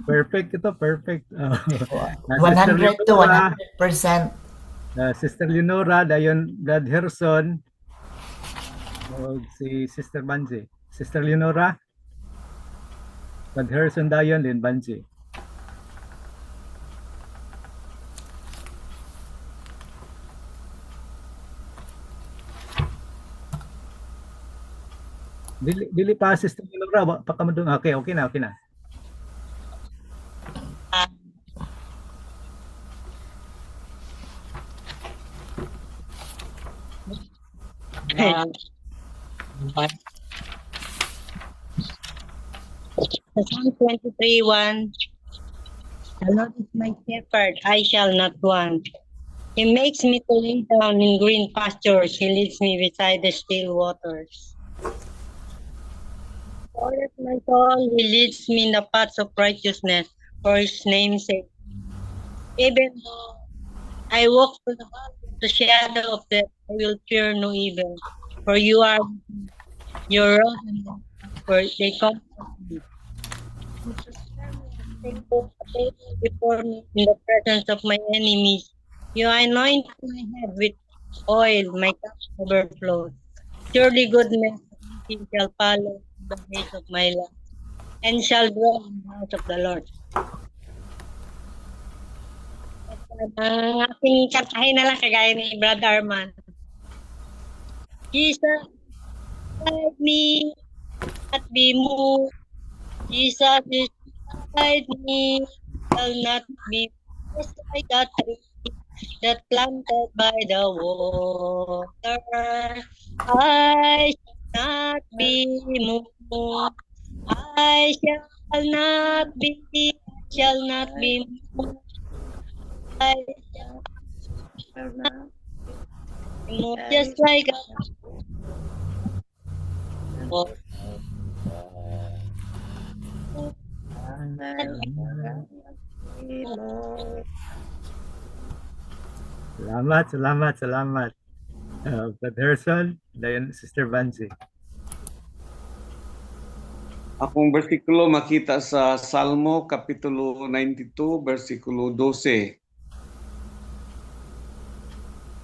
Perfect ito. Perfect. 100 to 100%. Sister Leonora, dayon Brad Herson. Si Sister Banji. Sister Leonora. Brad Herson dayon din Banji. Dili pa Sister Leonora, pa ka madung. Okay na. Psalm 23:1. The Lord is my shepherd, I shall not want. He makes me to lay down in green pastures. He leads me beside the still waters. For my soul, He leads me in the paths of righteousness for His name's sake. Even though I walk through the valley of the shadow of death, I will fear no evil. For you are your rod and your comfort, they comfort me. Before me in the presence of my enemies, you anoint my head with oil, my cup overflows. Surely goodness and mercy shall follow the days of my life, and shall dwell in the house of the Lord. Aking kantahin na lang kagaya ni Brother Arman. Jesus, guide me, not be moved. Jesus is beside me, shall not be just like a tree that planted by the water. I shall not be moved. I shall not be moved. I shall not be moved just like a Salamat. Brad Herson, dayon Sister Banji. Akong bersikulo makita sa Salmo Kapitulo 92, versikulo 12.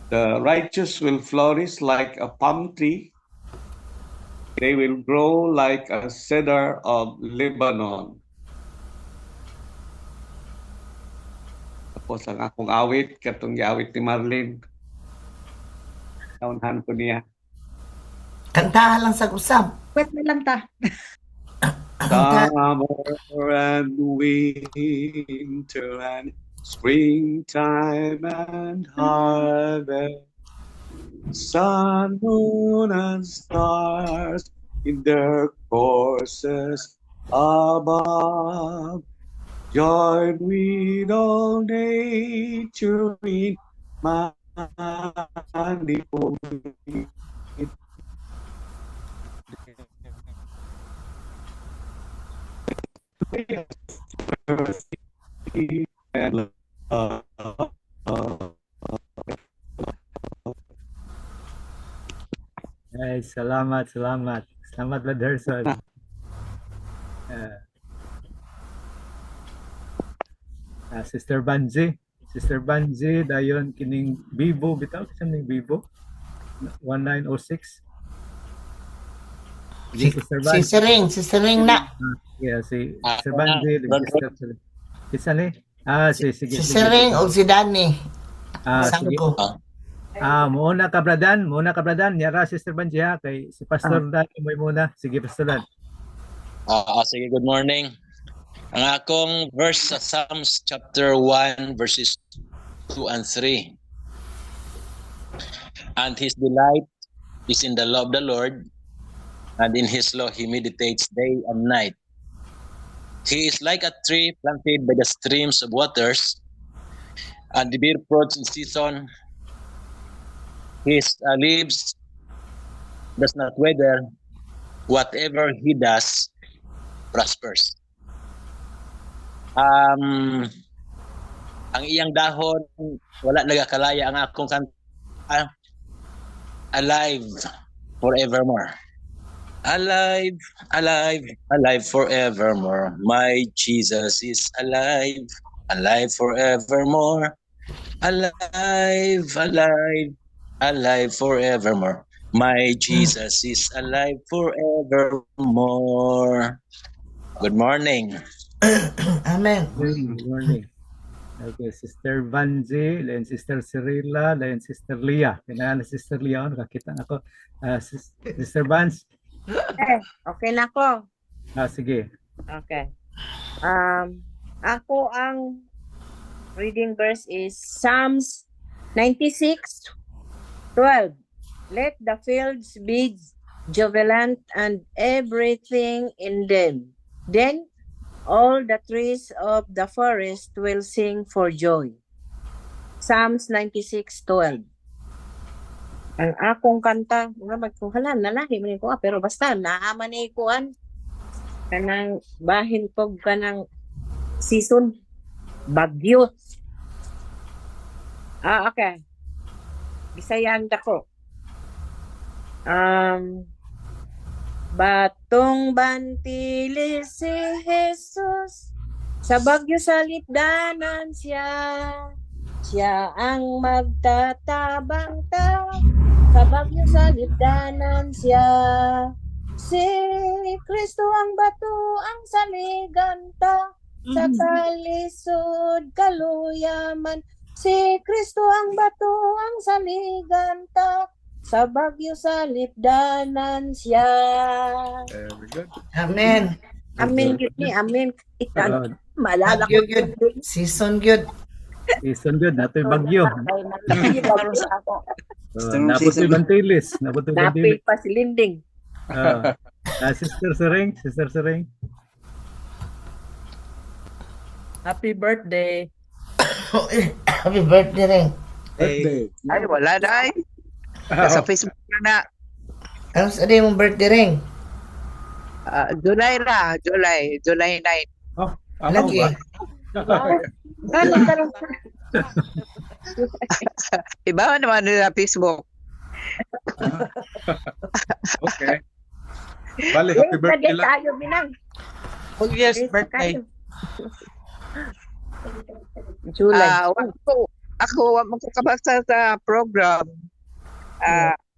The righteous will flourish like a palm tree. They will grow like a cedar of Lebanon. Tapos ang akong awit, katong giawit ni Marlene. Taunhan ko niya. Kantahan lang sa usab. Wait na lang ta. Summer and winter and springtime and harvest. Sun, moon, and stars in their courses above. Join with all nature in manifold and Ay, salamat. Salamat, Brother Herson. Sister Banji. Sister Banji, dayon kining Bibo, bitaw, kining Bibo. 1906. Sister Banji. Sister Ring na. Yeah, si Sister Banji. Sister ni? Sige. Sister Ring o si Danny. Sige. Muna ka Bradan. Yara, Sister Banji ha. Kay si Pastor Danny mo muna. Sige, Pastor Dan. Sige, good morning. Ang akong verse sa Psalms chapter 1 verses 2 and 3. And his delight is in the law of the Lord, and in his law he meditates day and night. He is like a tree planted by the streams of waters, and the bear fruits in season. His leaves does not wither. Whatever he does prospers. Ang iyang dahon wala nagakalaya. Ang akong kanta, alive forevermore. Alive forevermore. My Jesus is alive forevermore. Alive forevermore. My Jesus is alive forevermore. Good morning. Amen. Good morning. Okay, Sister Banji, then Sister Cirilla, then Sister Leah. Kailangan na Sister Leah, nakakita ako. Sister Banj. Okay na ako. Sige. Okay. Ako ang reading verse is Psalms 96:12. Let the fields be jubilant and everything in them. Then all the trees of the forest will sing for joy. Psalms 96:12. Ang akong kanta, magkuhalan na lahi man ko, pero basta naaman ni kuan kanang bahin pog kanang season bagyo. Okay. Bisayan dako. Batong bantilis si Jesus, sa bagyo sa lipdanan siya. Siya ang magtatabang ta, sa bagyo sa lipdanan siya. Si Kristo ang bato ang saliganta, sa kalisod kaluyaman. Si Kristo ang bato ang saliganta, sa bagyo sa lipdanan siya. Very good. Amen. Amen yun ni, amen. Malala ko Good. Season good. Season good, nato'y bagyo. Napo'y bantilis. Napil pa si Linding. Sister Sering. Happy birthday. Happy birthday rin. birthday. Ay, wala na ay. Sa Facebook na. Ano sa day mong birthday rin? July 9. Oh, Lagi. Iba naman nila Facebook. Okay. Bale, happy birthday lang. Tayo binang. Oh, yes, birthday. July. Ako magkakabasa sa program.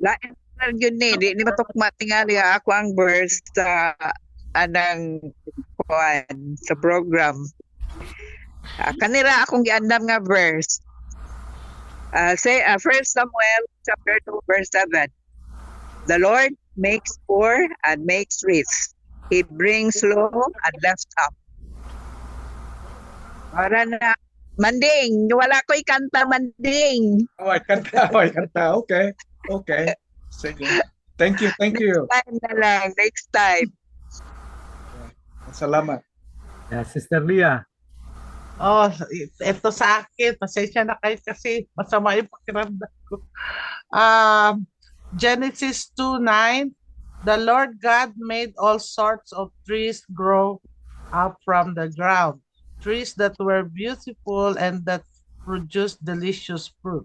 Lain na yun di matukma tingali ako ang verse sa anang kuan sa program. Kanila akong giandam nga verse. Say 1 Samuel chapter 2 verse 7. The Lord makes poor and makes rich. He brings low and lifts up. Para na, Manding, wala ko ikanta, Manding. Oh, ay kanta. Okay. Okay. Sige. Thank you. Time na lang, next time. Salamat. Sister Leah. Oh, ito sa akin. Pasensya na kayo kasi masama yung pakiramdam ko. Genesis 2:9. The Lord God made all sorts of trees grow up from the ground. Trees that were beautiful and that produced delicious fruit.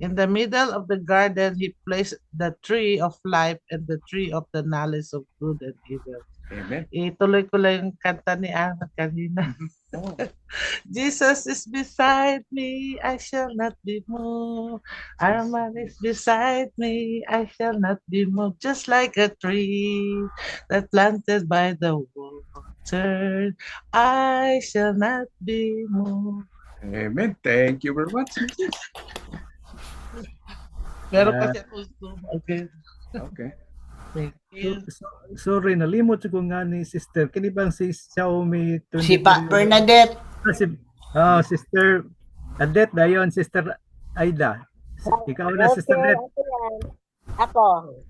In the middle of the garden, he placed the tree of life and the tree of the knowledge of good and evil. Amen. Ituloy ko lang yung kanta ni Ana kanina. Oh. Jesus is beside me, I shall not be moved. Our man is beside me, I shall not be moved. Just like a tree that planted by the water, I shall not be moved. Amen. Thank you very much. Pero kasi gusto. Okay. Okay. Thank you. Sorry, nalimot ko nga ni Sister. Kini bang si Xiaomi 23? Si Pa Bernadette. Sister Adet dayon, Sister Aida. Ikaw na, Sister Adet. Ako.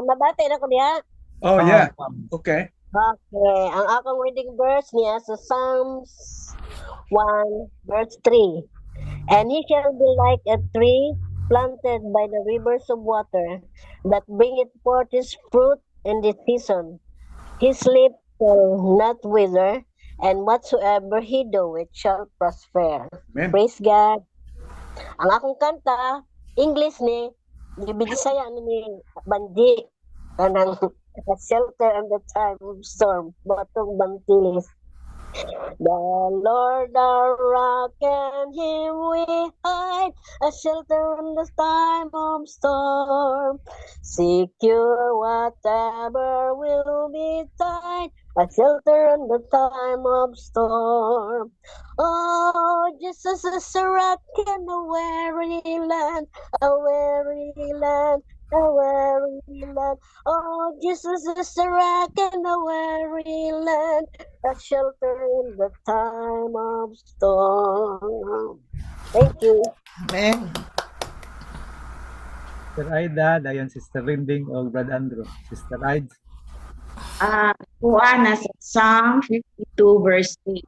Mabati na ko diha. Oh, yeah. Okay. Okay. Ang akong reading verse niya sa Psalms 1 verse 3. And he shall be like a tree planted by the rivers of water, that bringeth forth his fruit in the season. His leaf shall not wither, and whatsoever he doeth shall prosper. Amen. Praise God. Ang akong kanta, English ni Bisaya ni Bandi, kanang a shelter in the time of storm, batong bantilis. The Lord our rock, and him we hide, a shelter in the time of storm. Secure whatever will be tide, a shelter in the time of storm. Oh, Jesus is a rock in a weary land, a weary land. A weary land. Oh, Jesus is a rock in a weary land, a shelter in the time of storm. Thank you. Amen. Sister Aida, dayon Sister Rinding o Brad Andrew. Sister Aida. Kuha na sa Psalm 52 verse 8.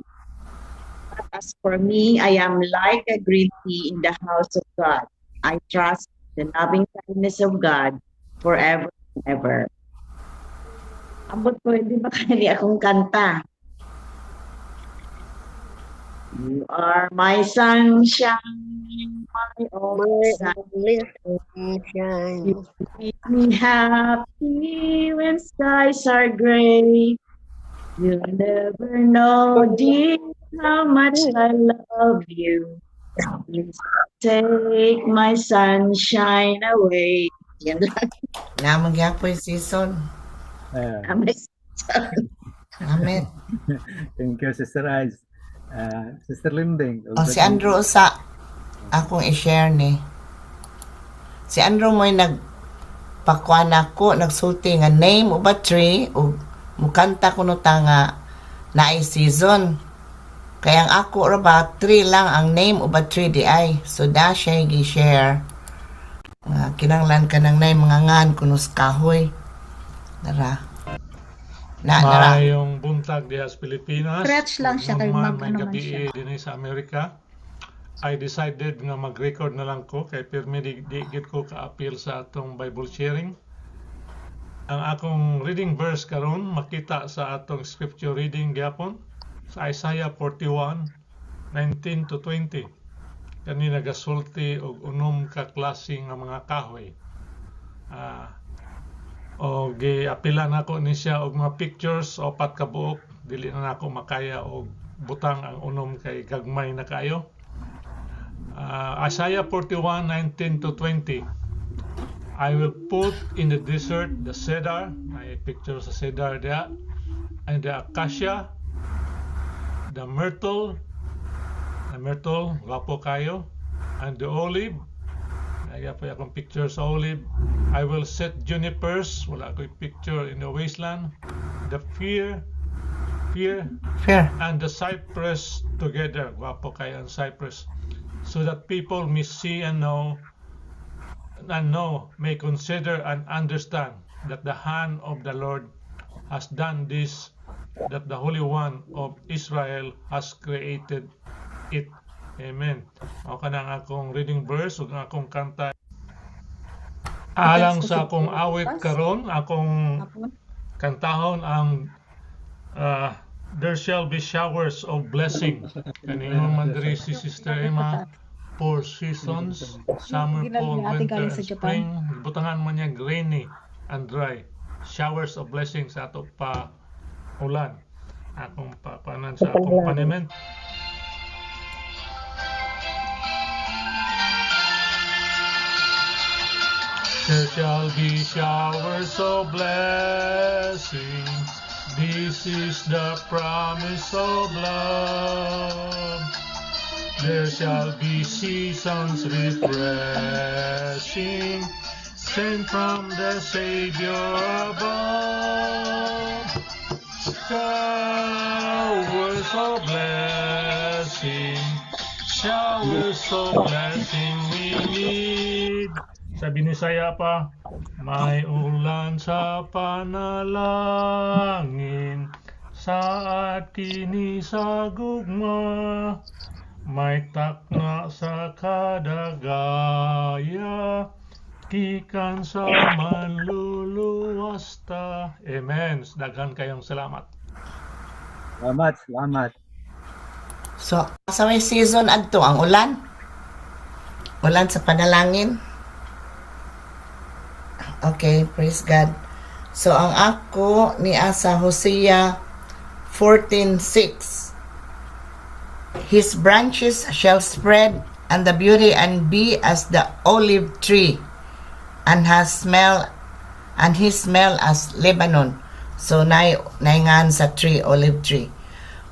But as for me, I am like a green tea in the house of God. I trust the loving kindness of God forever and ever. Abot ko, hindi ba kani akong kanta? You are my sunshine, my only sunshine. You make me happy when skies are gray. You'll never know, dear, how much I love you. Please take my sunshine away. Yan lang. Naman gyapon season. Amen. Thank you, Sister Aida. Sister Linding. Si Andrew sa akong i-share ni. Si Andrew mo'y nagpakuan ako, nagsulti nga name of a tree o mukanta ko no tanga na ay season. Kaya ang ako ra ba, tree lang ang name of a tree di ay. So da siya i-share. Kinanglan ka ng nay mga ngan kunus kahoy. Dara. Mayong buntag diha sa Pilipinas. Stretch lang siya kay May mag-ano man gabi siya. din sa Amerika. I decided nga mag-record na lang ko kay pirmi di gid ko ka-appeal sa atong Bible sharing. Ang akong reading verse karon makita sa atong scripture reading gyapon sa Isaiah 41:19 to 20. Kani nagasulti og unom ka klase nga mga kahoy. O gi-apilan ako ni siya og mga pictures opat ka buok, dili na nako makaya og butang ang unom kay gagmay na kayo. Isaiah 41:19 to 20. I will put in the desert the cedar, may picture sa cedar dia, and the acacia, the myrtle, gwapo kayo, and the olive, Naya po akong picture sa olive. I will set junipers. Wala ko picture in the wasteland. The fear and the cypress together. Wapo kayo ang cypress. So that people may see and know, may consider and understand that the hand of the Lord has done this, that the Holy One of Israel has created it. Amen. O kanang akong reading verse ug akong kanta. Alang sa akong awit karon, akong kantahon ang there shall be showers of blessing. Kanino man diri si Sister Emma, 4 seasons, summer, fall, winter, and spring. Butangan man niya rainy and dry. Showers of blessing sa ato pa ulan. Akong papanan sa accompaniment. There shall be showers of blessing. This is the promise of love. There shall be seasons refreshing, sent from the Savior above. Showers of blessing, showers of blessing we need. Sabi ni Saya pa, may ulan sa panalangin, sa atin sa gugma, may takna sa kadagaya, kikan sa manluluwasta. Amen. Daghan kayong salamat. Salamat. So, sa may season adto ang ulan? Ulan sa panalangin? Okay, praise God. So, ang ako ni sa Hosea 14:6. His branches shall spread, and the beauty and be as the olive tree, and his smell as Lebanon. So, naingan sa tree, olive tree.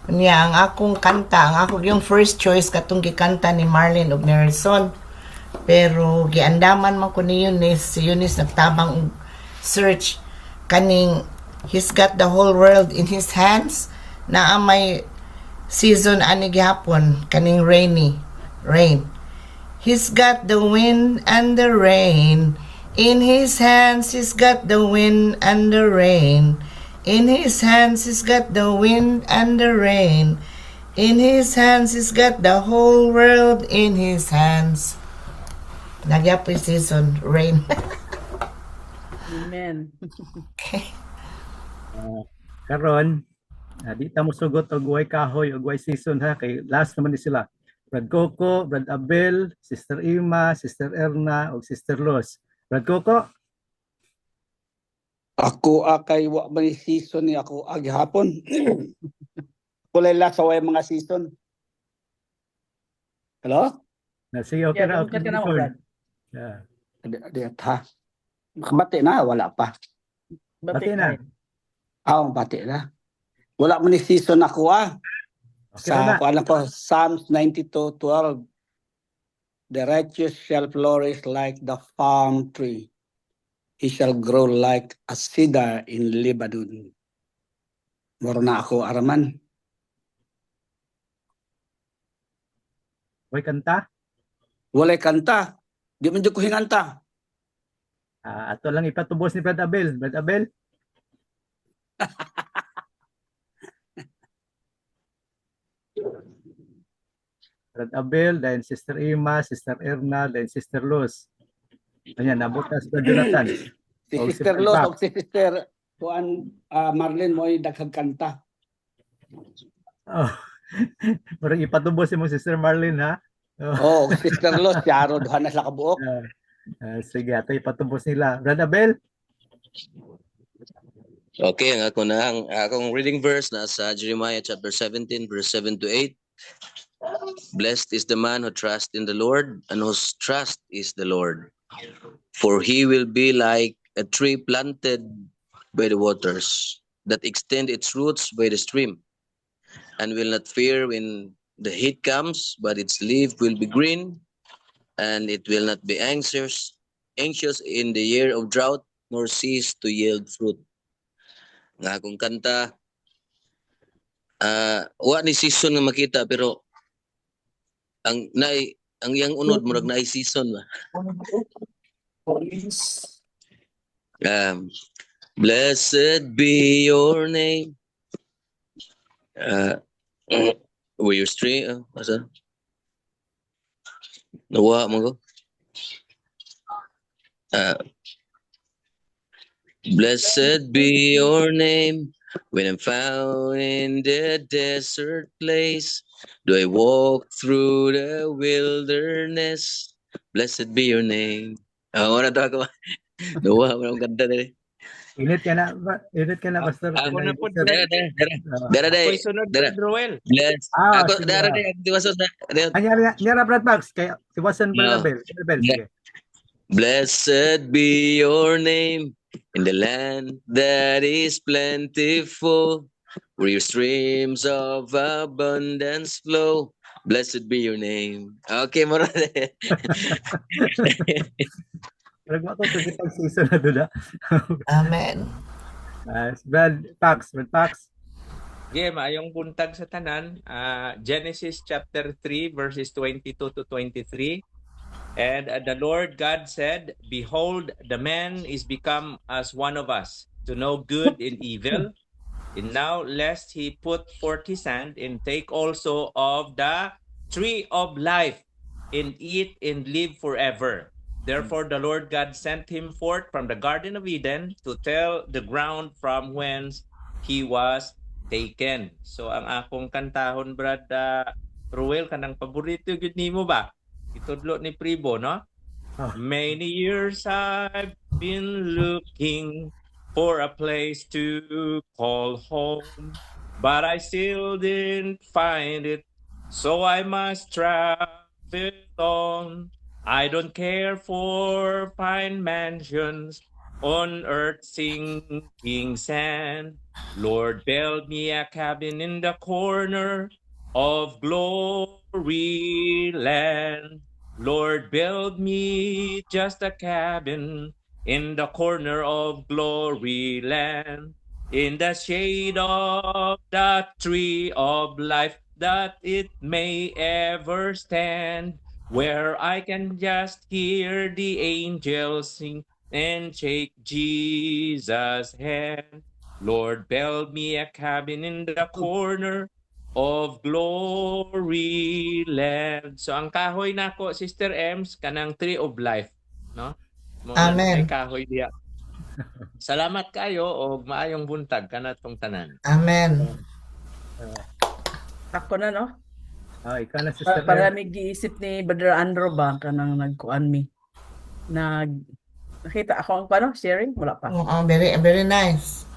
Kunya, ang akong kanta, yung first choice katong gikanta ni Marlene ug Nelson. Pero giandaman man ko ni Eunice, si Eunice nagtabang search kaning he's got the whole world in his hands, na may season ani gihapon kaning rain. He's got the wind and the rain in his hands. He's got the wind and the rain in his hands. He's got the wind and the rain in his hands. He's got the whole world in his hands. Nagyapoy season, rain. Amen. Okay. Karon, di ta mo sugot og way kahoy og way season ha, kay last naman ni sila. Brad Coco, Brad Abel, Sister Ima, Sister Erna ug Sister Luz. Brad Coco? Ako akay wa man season ni ako agihapon. Kulay la sa way mga season. Hello? Sige, okay na. Okay na mo, Brad. Yeah. Ha. Bati na, wala pa. Bati na. Bati na. Wala man ni season ako Okay sa kuan ko Psalms 92:12. The righteous shall flourish like the palm tree. He shall grow like a cedar in Lebanon. Moro na ako araman. Way kanta? Walay kanta. Di man jud ko hinganta. Ato lang ipatubos ni Brad Abel. Brad Abel? Brad Abel, then Sister Ima, Sister Erna, then Sister Luz. Ayan, nabutas Brad Jonathan. Si Sister Luz o si Sister Marlene mo ay daghang kanta. Oh. Parang ipatubos mo Sister Marlene ha? Oh, Sister Luz, yaro duha na sa kabuok. Sige, ato ipatubos nila. Brad Abel? Okay, ang akong reading verse nasa Jeremiah chapter 17 verse 7 to 8. Blessed is the man who trusts in the Lord and whose trust is the Lord. For he will be like a tree planted by the waters that extend its roots by the stream and will not fear when the heat comes, but its leaf will be green, and it will not be anxious in the year of drought, nor cease to yield fruit. Nga akong kanta, wa ni season nga makita, pero ang yang unod murag naay season ba. Blessed be your name. Were you stream? Asa? Nawa mo ko? Blessed be your name when I'm found in the desert place. Do I walk through the wilderness? Blessed be your name. Wala to ako. Nawa, walang ganda na. Init ka na, Pastor. Ako na po, Dara. Ako'y sunod, Brad Roel. Bless. Ako, dara. Nyara, Brad Max. Kaya, si Wasan Bernabel. Sige. Blessed be your name in the land that is plentiful, where your streams of abundance flow. Blessed be your name. Okay, mora. Amen. Brad Pax. Okay, maayong buntag sa tanan. Genesis chapter 3 verses 22 to 23. And the Lord God said, Behold, the man is become as one of us, to know good and evil. And now lest he put forth his hand and take also of the tree of life, and eat and live forever. Therefore the Lord God sent him forth from the Garden of Eden to till the ground from whence he was taken. So ang akong kantahon, Brad Ruel, kanang paborito gud nimo ba? Itudlo ni Pribo, no? Many years I've been looking for a place to call home, but I still didn't find it, so I must travel on. I don't care for fine mansions on earth's sinking sand. Lord, build me a cabin in the corner of glory land. Lord, build me just a cabin in the corner of glory land, in the shade of the tree of life, that it may ever stand, where I can just hear the angels sing and shake Jesus' hand. Lord, build me a cabin in the corner of glory land. So ang kahoy nako, Sister Ems, kanang tree of life, no? Amen. Kahoy diya. Salamat kayo og maayong buntag kanatong tanan. Amen. Ako na, no? Ikaw na, Sister Para nag-iisip ni Brother Andrew ba kanang nagkuan mi. Nakita ako ang paano sharing wala pa. Very nice.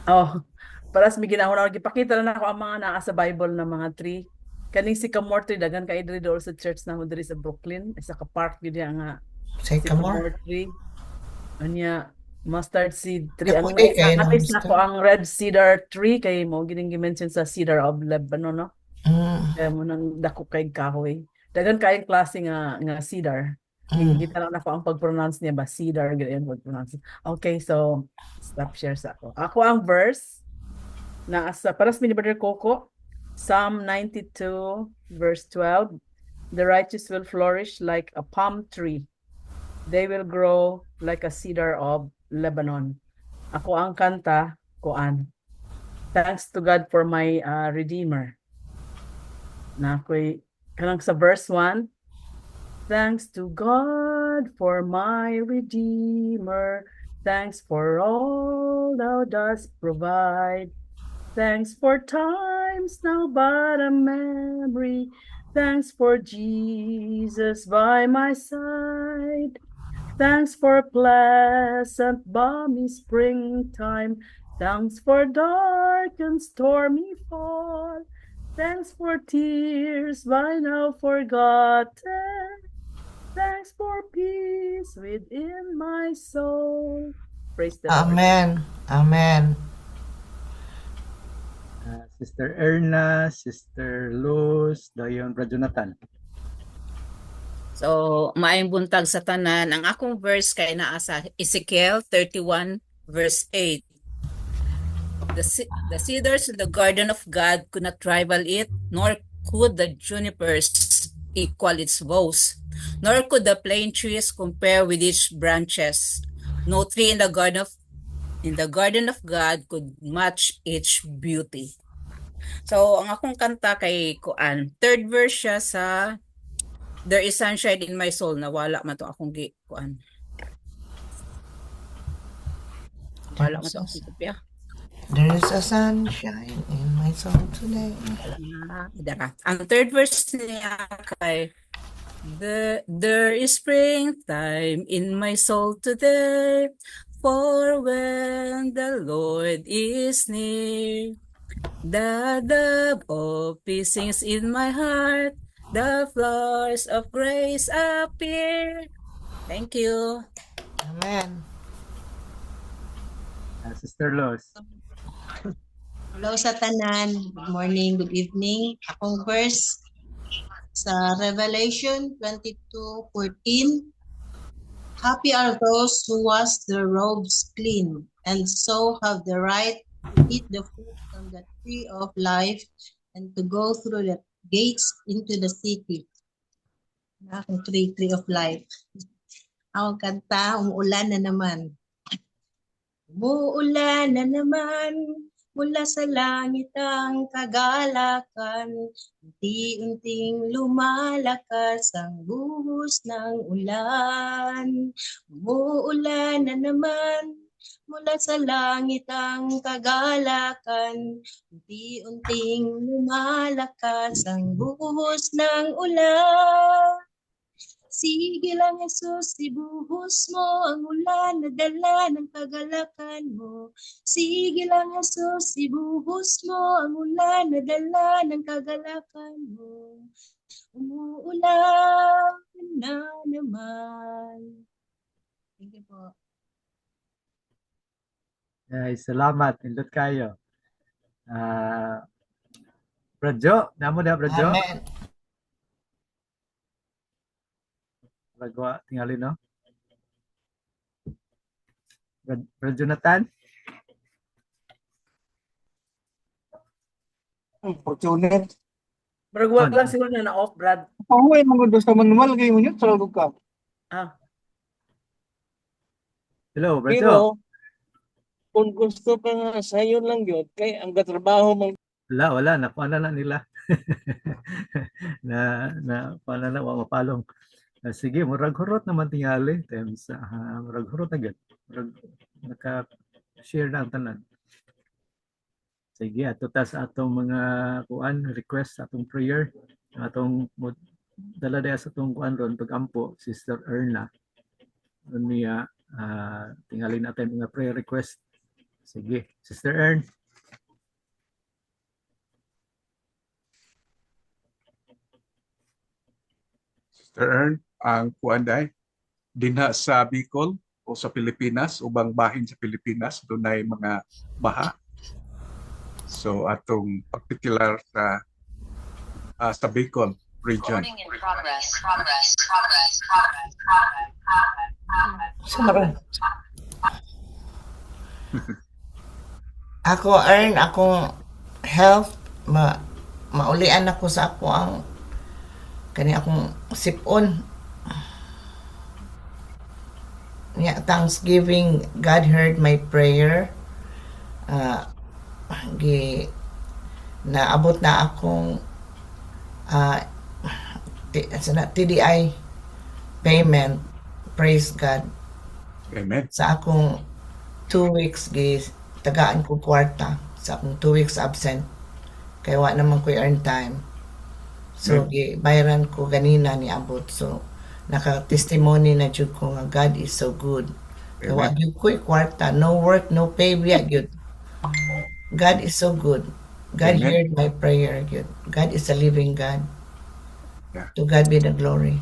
Para sa mi ginahuna gipakita na ako ang mga naa sa Bible na mga tree. Kaning sycamore tree dagan kay diri sa church na diri sa Brooklyn, isa ka park gid nga sycamore tree. Anya mustard seed tree ang nakapis na ko ang red cedar tree kay mo gining gi-mention sa Cedar of Lebanon, no? Kaya mo nang dako kay kahoy. Dagan kay klase nga cedar. Kita lang na ko ang pag-pronounce niya ba cedar ganyan pag-pronounce. Okay, so stop share sa ako. Ako ang verse na sa para sa Brother Coco, Psalm 92 verse 12. The righteous will flourish like a palm tree. They will grow like a cedar of Lebanon. Ako ang kanta, kuan. Thanks to God for my Redeemer. Na ako'y kanang sa verse 1. Thanks to God for my Redeemer. Thanks for all thou dost provide. Thanks for times now but a memory. Thanks for Jesus by my side. Thanks for pleasant balmy springtime. Thanks for dark and stormy fall. Thanks for tears by now forgotten. Thanks for peace within my soul. Praise the Lord. Amen. Sister Erna, Sister Luz, dayon Brad Jonathan. So, maayong buntag sa tanan. Ang akong verse kay naa sa Ezekiel 31 verse 8. The cedars in the garden of God could not rival it, nor could the junipers equal its boughs, nor could the plane trees compare with its branches. No tree in the garden of God could match its beauty. So, ang akong kanta kay kuan, third verse siya sa There is sunshine in my soul. Nawala man to akong kuan. Wala man to akong kopya. There is a sunshine in my soul today. Dara. Ang third verse niya kay There is springtime in my soul today, for when the Lord is near, the dove of peace sings in my heart, the flowers of grace appear. Thank you. Amen. Sister Los. Hello sa tanan. Good morning, good evening. Akong verse sa Revelation 22:14. Happy are those who wash their robes clean and so have the right to eat the fruit from the tree of life and to go through the gates into the city. Akong tree of life. Ang kanta, umuulan na naman. Umuulan na naman mula sa langit ang kagalakan. Unti-unting lumalakas ang buhos ng ulan. Umuulan na naman mula sa langit ang kagalakan. Unti-unting lumalakas ang buhos ng ulan. Sige lang, Jesus, ibuhos mo ang ulan na dala ng kagalakan mo. Sige lang, Jesus, ibuhos mo ang ulan na dala ng kagalakan mo. Umuulan na naman. Thank you po. Ay, salamat. Indot kayo. Bradjo, namo na Bradjo. Amen. Lagwa tingali no. Brad Jonathan. Fortunate. Bragwa lang siguro na off, Brad. Pahuwi mo gusto sa manual kayo mo yun, sarado ka. Hello, Bradjo. Pero, kung gusto ka nga sayo lang yun, kay ang katrabaho mo. Wala. Nakuha na nila. Paano na, mapalong. Sige, murag-hurot naman tingali. Murag-hurot na gud. Naka-share na ang tanan. Sige, ato ta sa atong mga kuan, request sa atong prayer. Atong dala sa atong kuan ron, pag-ampo, Sister Erna. Niya, tingali natin mga prayer request. Sige, Sister Ern. Sister Ern, ang kuanday dinha sa Bicol o sa Pilipinas, ubang bahin sa Pilipinas, dunay mga baha. So atong particular sa Bicol region. Ako earn akong health maulian ako sa ako ang kani akong sipon. Thanksgiving, God heard my prayer. Naabot na akong TDI payment. Praise God. Amen. Sa akong 2 weeks tagaan ko kwarta sa akong 2 weeks absent. Kaya wa naman ko earn time. So bayaran ko ganina ni abot. So naka-testimony na jud ko nga God is so good. Kaya wa jud ko kwarta, no work, no pay biya jud. God is so good. God heard my prayer jud. God is a living God. To God be the glory.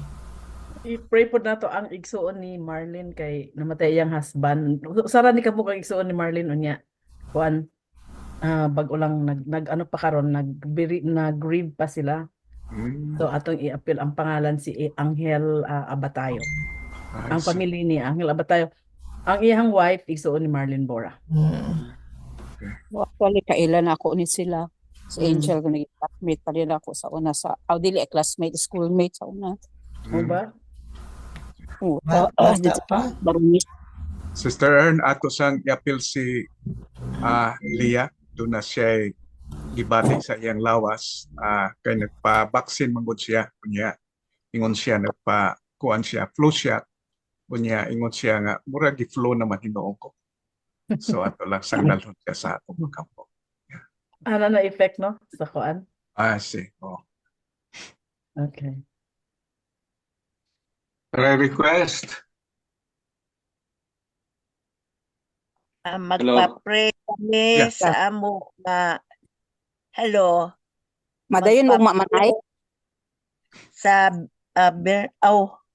I-pray po na to ang igsuon ni Marlene kay namatay iyang husband. Sara ni kamo kang igsuon ni Marlene unya. Kuan bag-o lang nag ano pa karon nag-grieve pa sila. So atong i-appeal ang pangalan si Angel Abatayo. I Ang see. pamilya ni Angel Abatayo. Ang iyang wife igsuon ni Marlene Bora. Actually, kailan ako ni sila. Si Mm. Angel, nag-classmate pa rin ako sa una sa, dili, classmate, schoolmate sa una. Mo ba? Oo, Bata pa. barunis. Sister Ern, ato sang i-appeal si Lia. Doon na siya gibati sa iyang lawas. Kay nagpa-vaccine manggod siya. Kunya, ingon siya, nagpa-kuan siya, flu shot. Kunya, ingon siya nga, mura gi-flu naman hinoon ko. So, ato lang sang dalhon siya sa atong kampo. Ano na effect, no? Sa kuan? See. Oh. Okay. Prayer request. Magpa-pray kami Yeah. sa amo na hello. Madayon mo mamanay? Sa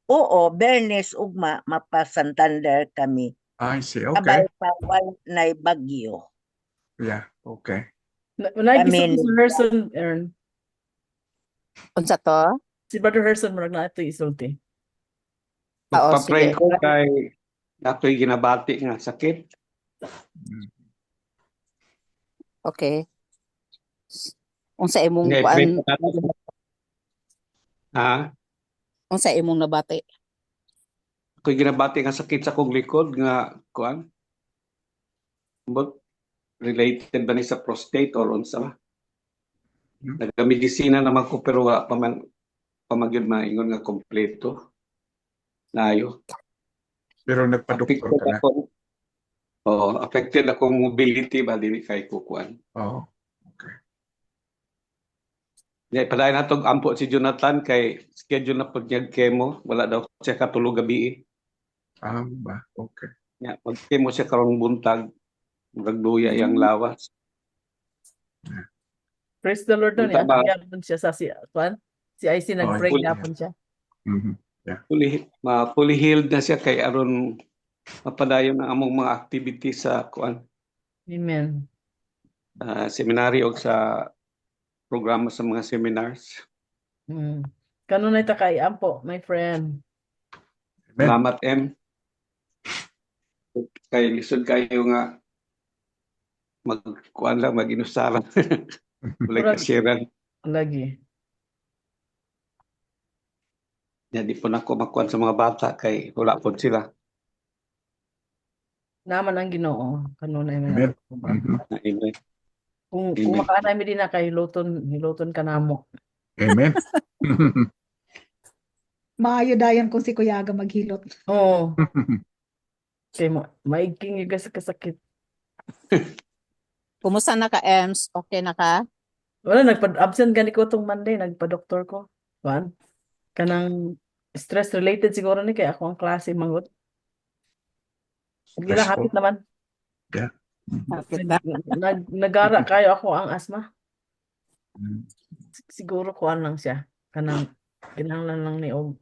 oo, Bernes ugma mapa Santander kami. I see. Abay Okay. pa wala na bagyo. Yeah. Okay. Nag-isip si Herson, Ern. Unsa to? Si Brother Herson, marag na ito isulti. Magpa-pray sige. ko kay ako'y ginabati nga sakit. Okay. Unsa imong Hindi, kuan? pray ko nato. Ha? Unsa imong nabati? Ako'y ginabati nga sakit sa kong likod nga kuan. But related ba ni sa prostate or unsa ba? Nagamedisina naman ko pero wala pa man pamagyud maingon nga kompleto. Layo. Pero nagpa-doktor ka na. Affected akong mobility ba dili kay kukuan. Oo. Di padayon natong ampo si Jonathan kay schedule na pag niya chemo, wala daw siya katulog gabi. Ba? Okay. Ya, pag chemo siya karong buntag, magduya yang lawas. Praise the Lord doon. Unta ba? Yapon siya sa si Juan. Si IC nag-pray fully- yapon siya. Yeah. Fully healed na siya kay aron mapadayon ang among mga activity sa kuan Amen. seminary o sa programa sa mga seminars. Kanunay ta kay ampo, my friend. Salamat M. Kay lisod kayo nga magkuan lang mag-inusaran. Wala kasiran. Lagi. Ya, di po na ako makuan sa mga bata kay wala po sila. Naman ang Ginoo. Kanunay man. Amen. Amen. Kung Amen. makaanay mi din na kay hiluton ka namo. Amen. Maayo dayon kung si Kuya Aga maghilot. Oo. Kay maigking yung kasakit. Kumusta na ka, Ems? Okay na ka? Wala, nagpa-absent gani ko tong Monday, nagpa-doktor ko. Juan, kanang stress-related siguro ni kay ako ang klase mangot. Hindi lang, hapit naman. Yeah. Nagara kayo ako ang asma. Siguro kuan lang siya. Kanang kinahanglan lang ni og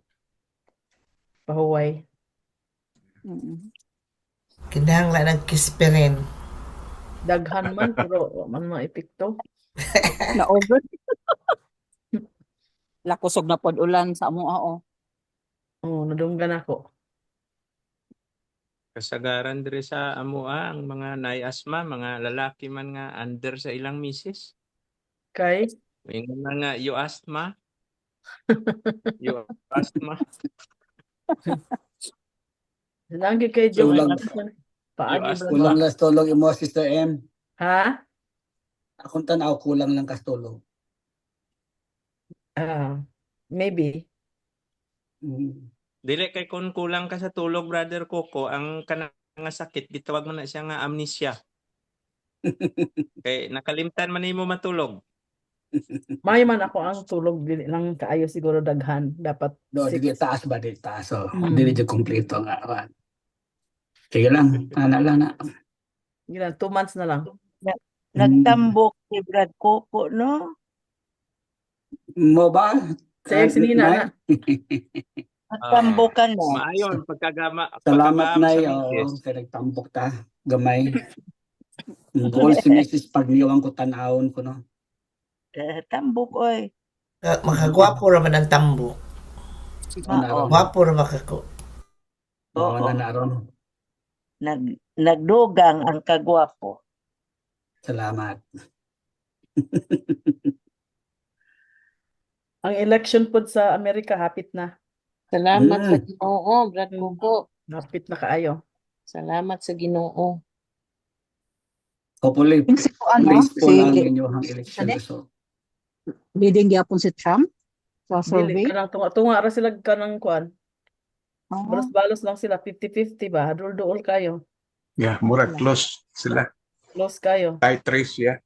pahuway. Kinahanglan ng kispirin. Daghan man pero man maepekto. Na over. Lakusog na pod ulan sa amo oo. Oo, nadunggan ako. Kasagaran diri sa amoa ang mga nay-asma, mga lalaki man nga under sa ilang misis. Kay? Ingon na nga, you asthma. You asthma. Lagi kay Joe. Paagi ba? Kulang lang tulog mo, Sister M. Ha? Akong tanaw, kulang lang kastulog. Maybe. Dili kay kung kulang ka sa tulog, Brother Coco, ang kanang nga sakit, gitawag mo na siya nga amnesia. Kay nakalimtan man nimo matulog. May man ako ang tulog dili lang kaayo siguro daghan dapat No, six. di taas ba di taas. So, di di kompleto nga. Sige lang, ana lang na. Gila, 2 months na lang. Nagtambok si Brad Coco, no? Mo ba? Sayang si Nina na. Nagtambok ka na. Maayon, pagkagama. Salamat na sa yun. misis. Kaya nagtambok ta. Gamay. Goal si Mrs. Pagniwang ko tanawon ko, no? Tambok, oy. Makagwapo raman ang tambo. Oo. Gwapo raman kako. Oo. na aron. Nagdugang ang kagwapo. Salamat. Ang election po sa Amerika hapit na. Salamat sa Mm. Ginoo, Brad Kuko. Hapit na kaayo. Salamat sa Ginoo. Hopefully, Yung si ano, peaceful ang si inyong election Ade? result. leading gyapon si Trump sa Dili survey. kanang tunga ra sila kanang kuan. Oh, Balos-balos lang sila 50-50 ba? Duol kayo. Yeah, murag close sila. Close kayo. Tight race, yeah.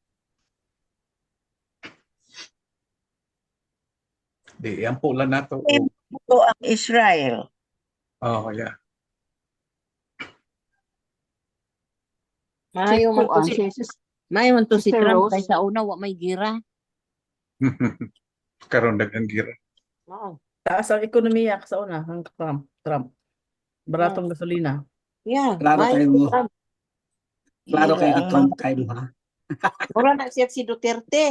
Di, yan po lang nato. Ito ang Israel. Oh, yeah. Maayo man to si Maayo man to si Sister Trump Rose. kay sa una wa may gira. Karon daghang gira. Oo. Taas ang ekonomiya sa una ang Trump. Baratong gasolina. Yeah, Klaro maayo kayo si mo. Trump. Klaro Gira kayo ang ka Trump mga kayo ha. Mura na siya si Duterte.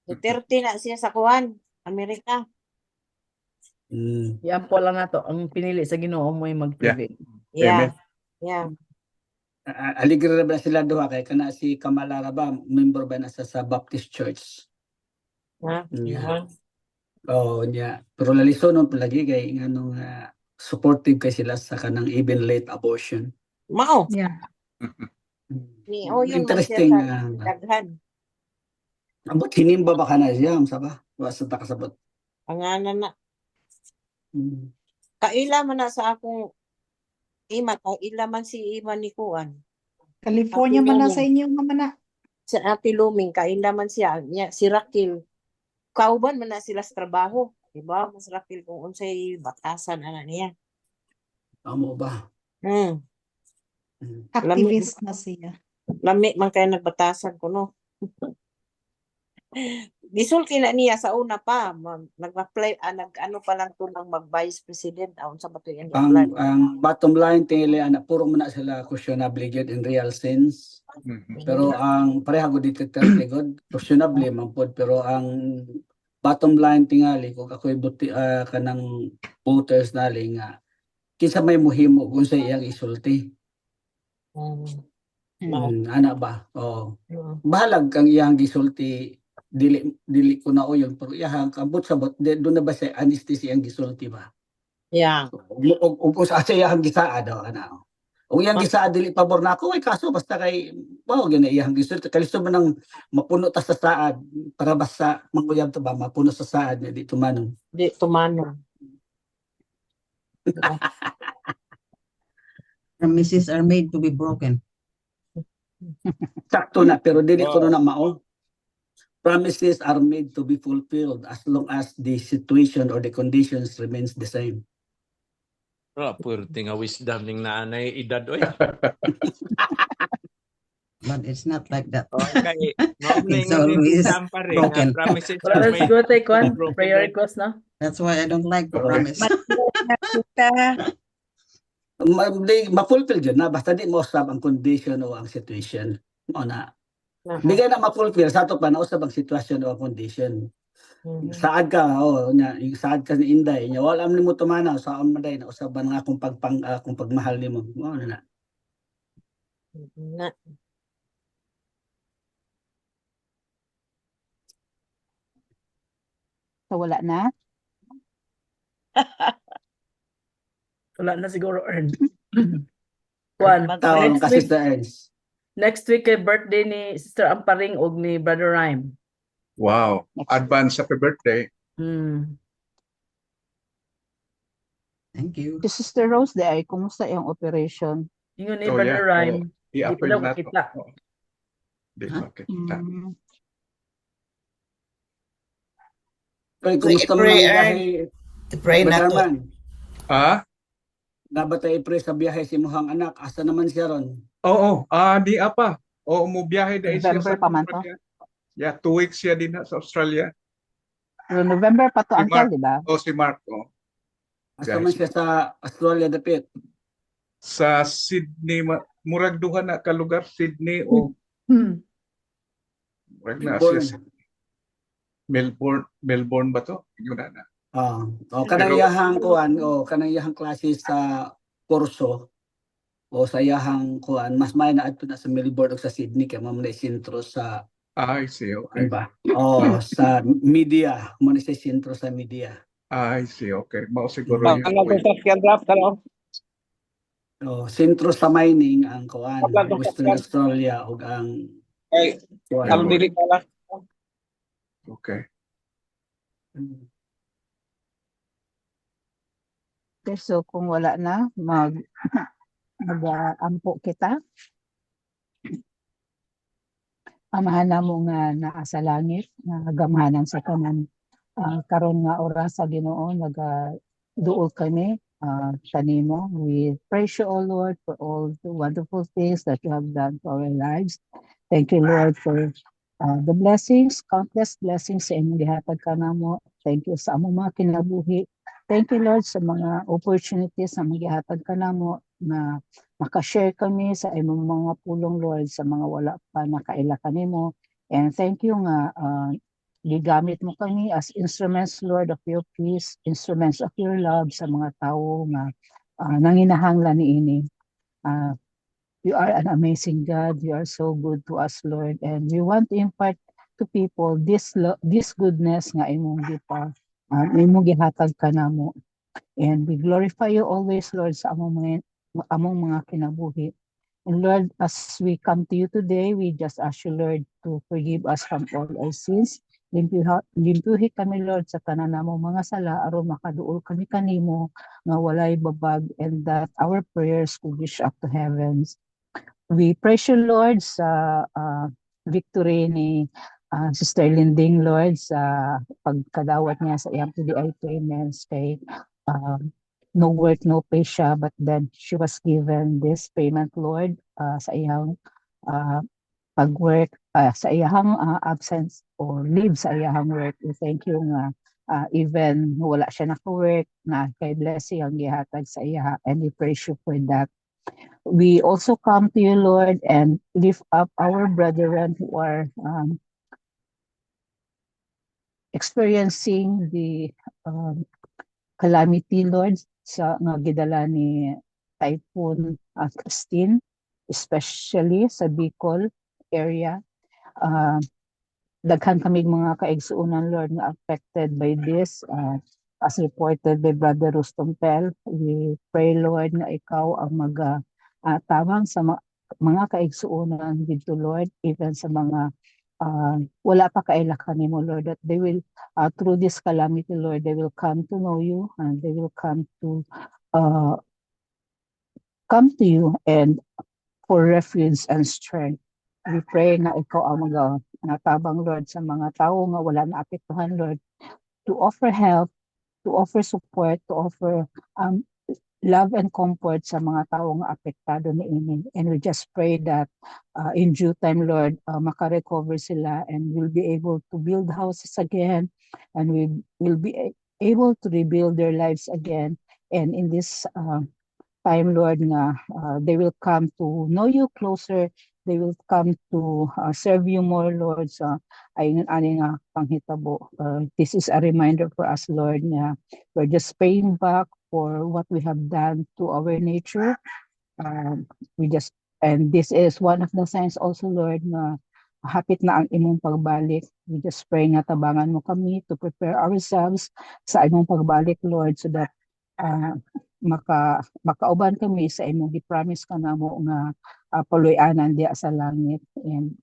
Duterte na siya sa kuan, Amerika. Mm. Yan po lang nato ang pinili sa Ginoo mo mag-prevail. Yeah. Yeah. Aligre ra ba sila duha kay kana si Kamala ra ba member ba na sa Baptist Church? Ha? Yeah. Oh, nya. Pero laliso no palagi kay nganong supportive kay sila sa kanang even late abortion. Mao. Yeah. Ni o yun man siya Interesting. sa daghan. Abot hinimba ba kana siya sa ba? Wa sa takasabot. Pangalan na. Mm. Kaila man na sa akong ima, kaila man si ima ni kuan. California Ate man na Luming. sa inyo nga mana. Sa Ate Luming, kaila man siya. Niya, si Raquel. Kauban man na sila sa trabaho. Diba? Mas Raquel kung unsay batasan ana niya. Amo ba? Hmm. Activist na siya. Lami man kaya nagbatasan ko no. Gisulti na niya sa una pa, nag-apply, nag-ano pa lang to ng mag-vice president, aun sa bato yan apply. Ang bottom line tingili ana puro man na sila questionable gyud in real sense. Pero ang pareha go dito god questionable man pod pero ang bottom line tingali kung ako'y buti kanang voters nali nga kinsa may mohimo kung sa iyang isulti. Ana ba? Oh. Bahalag kang iyang gisulti dili ko na oyon pero iyang kabot sabot doon na ba sa honesty siyang gisulti ba? Yeah. Ug sa iyang gisaa daw ana. Ug iyang gisaa dili pabor na ako ay kaso basta kay mao gyud iyang gisulti kalisto man nang mapuno ta sa saad para basta manguyab ta ba mapuno sa saad di tumanon. Di tumanon. Promises are made to be broken. Sakto na pero dili ko na mao. Promises are made to be fulfilled as long as the situation or the conditions remains the same. Pwerte nga wisdom ning naanay edad oy. But it's not like that. Okay. It's always broken. Promises Wala are na made. siguro tayo kuan, prayer request na. That's why I don't like to promise. Ma-fulfill dyan na basta di mo usab ang condition o ang situation. Mo na. Di ka na ma-fulfill sa ato pa na usab ang sitwasyon o ang condition. Saad ka nya saad ka ni Inday nya wala man nimo tumanaw sa amaday na usaban nga kung kung pagmahal nimo. Mo na. Na. So wala na. Wala na siguro earn. Kuan. Tawag Next kasi week, sa ends. next week kay birthday ni Sister Amparing og ni Brother Rhyme. Wow. Advance happy birthday. Thank you. Si Sister Rose ay kumusta yung operation? Ingon ni Oh, Brother yeah. Rhyme. Oh, Di pa i-apply daw na to. makita. Oh. Di makita. Pero kumusta man ang biyahe? I-pray na to. Ah? Dapat i-pray sa biyahe si muhang anak. Asa naman siya ron? Oo. Di apa. Oo, umubiyahe dahil siya November sa pa man to? Australia. Yeah, 2 weeks siya din sa Australia. So November pa to Si until, Mark. di ba? Oh, si Mark. Oh. Asa man siya sa Australia dapit? Sa Sydney, murag duha na ka lugar, Sydney o murag na siya. Melbourne ba to? Yun na. Kanang Pero- iyahang kuan, kanang iyahang klase sa kurso o sa iyahang kuan, mas may na adto na sa Melbourne o sa Sydney kay mao na sentro sa I see, okay. diba? Sa media, mo na sa sentro sa media. I see, okay. Mao siguro Mm. yun. Sentro sa mining ang kuan, Western Australia ug ang kuan. Okay. Okay, so kung wala na, mag-ampo kita. Amahan na mo nga naa sa langit, nga gamhanan sa tanan. Karon nga oras sa Ginoo, duol kami kanimo. We praise you, O Lord, for all the wonderful things that you have done for our lives. Thank you, Lord, for the blessings, countless blessings sa inyong gihatag kanamo. Thank you sa among mga kinabuhi. Thank you, Lord, sa mga opportunities na magihatag kanamo na makashare kami sa imong mga pulong, Lord, sa mga wala pa nakaila kanimo. And thank you nga gigamit mo kami as instruments, Lord, of your peace, instruments of your love sa mga tao nga nanginahanglan niini. You are an amazing God. You are so good to us, Lord, and we want to impart to people this goodness nga imong gihatag kanamo. And we glorify you always, Lord, sa among mga kinabuhi. And Lord, as we come to you today, we just ask you, Lord, to forgive us from all our sins. Limpuhi kami, Lord, sa tanan namong mga sala, aron makaduol kami kanimo nga walay babag, and that our prayers could reach up to heavens. We praise you, Lord, sa victory ni Sister Linding, Lord, sa pagkadawat niya sa iyang PDI payments kay no work, no pay siya, but then she was given this payment, Lord, sa iyang pag-work, sa iyang absence or leave sa iyang work. We thank you nga even wala siya naka-work, na kay blessing ang gihatag sa iya, and we praise you for that. We also come to you, Lord, and lift up our brethren who are experiencing the calamity, Lord, sa nga gidala ni Typhoon Christine, especially sa Bicol area. Daghan kami mga kaigsuunan, Lord, nga affected by this. As reported by Brother Rustom Pel, we pray, Lord, na ikaw ang tawang sa mga kaigsuunan dito, Lord, even sa mga wala pa kaila kanimo, Lord, that they will through this calamity, Lord, they will come to know you, and they will come to you and for refuge and strength. We pray na ikaw ang natabang, Lord, sa mga tao nga wala na apektuhan, Lord, to offer help, to offer support, to offer love and comfort sa mga tao nga apektado niini. And we just pray that in due time, Lord, makarecover sila and will be able to build houses again, and we will be able to rebuild their lives again. And in this time, Lord, nga they will come to know you closer. They will come to serve you more, Lord, sa ayon ani nga panghitabo. This is a reminder for us, Lord, na we're just paying back for what we have done to our nature. And this is one of the signs also, Lord, na hapit na ang imong pagbalik. We just pray nga tabangan mo kami to prepare ourselves sa imong pagbalik, Lord, so that makauban kami sa imong gi-promise ka namo nga paluy-anan diya sa langit. And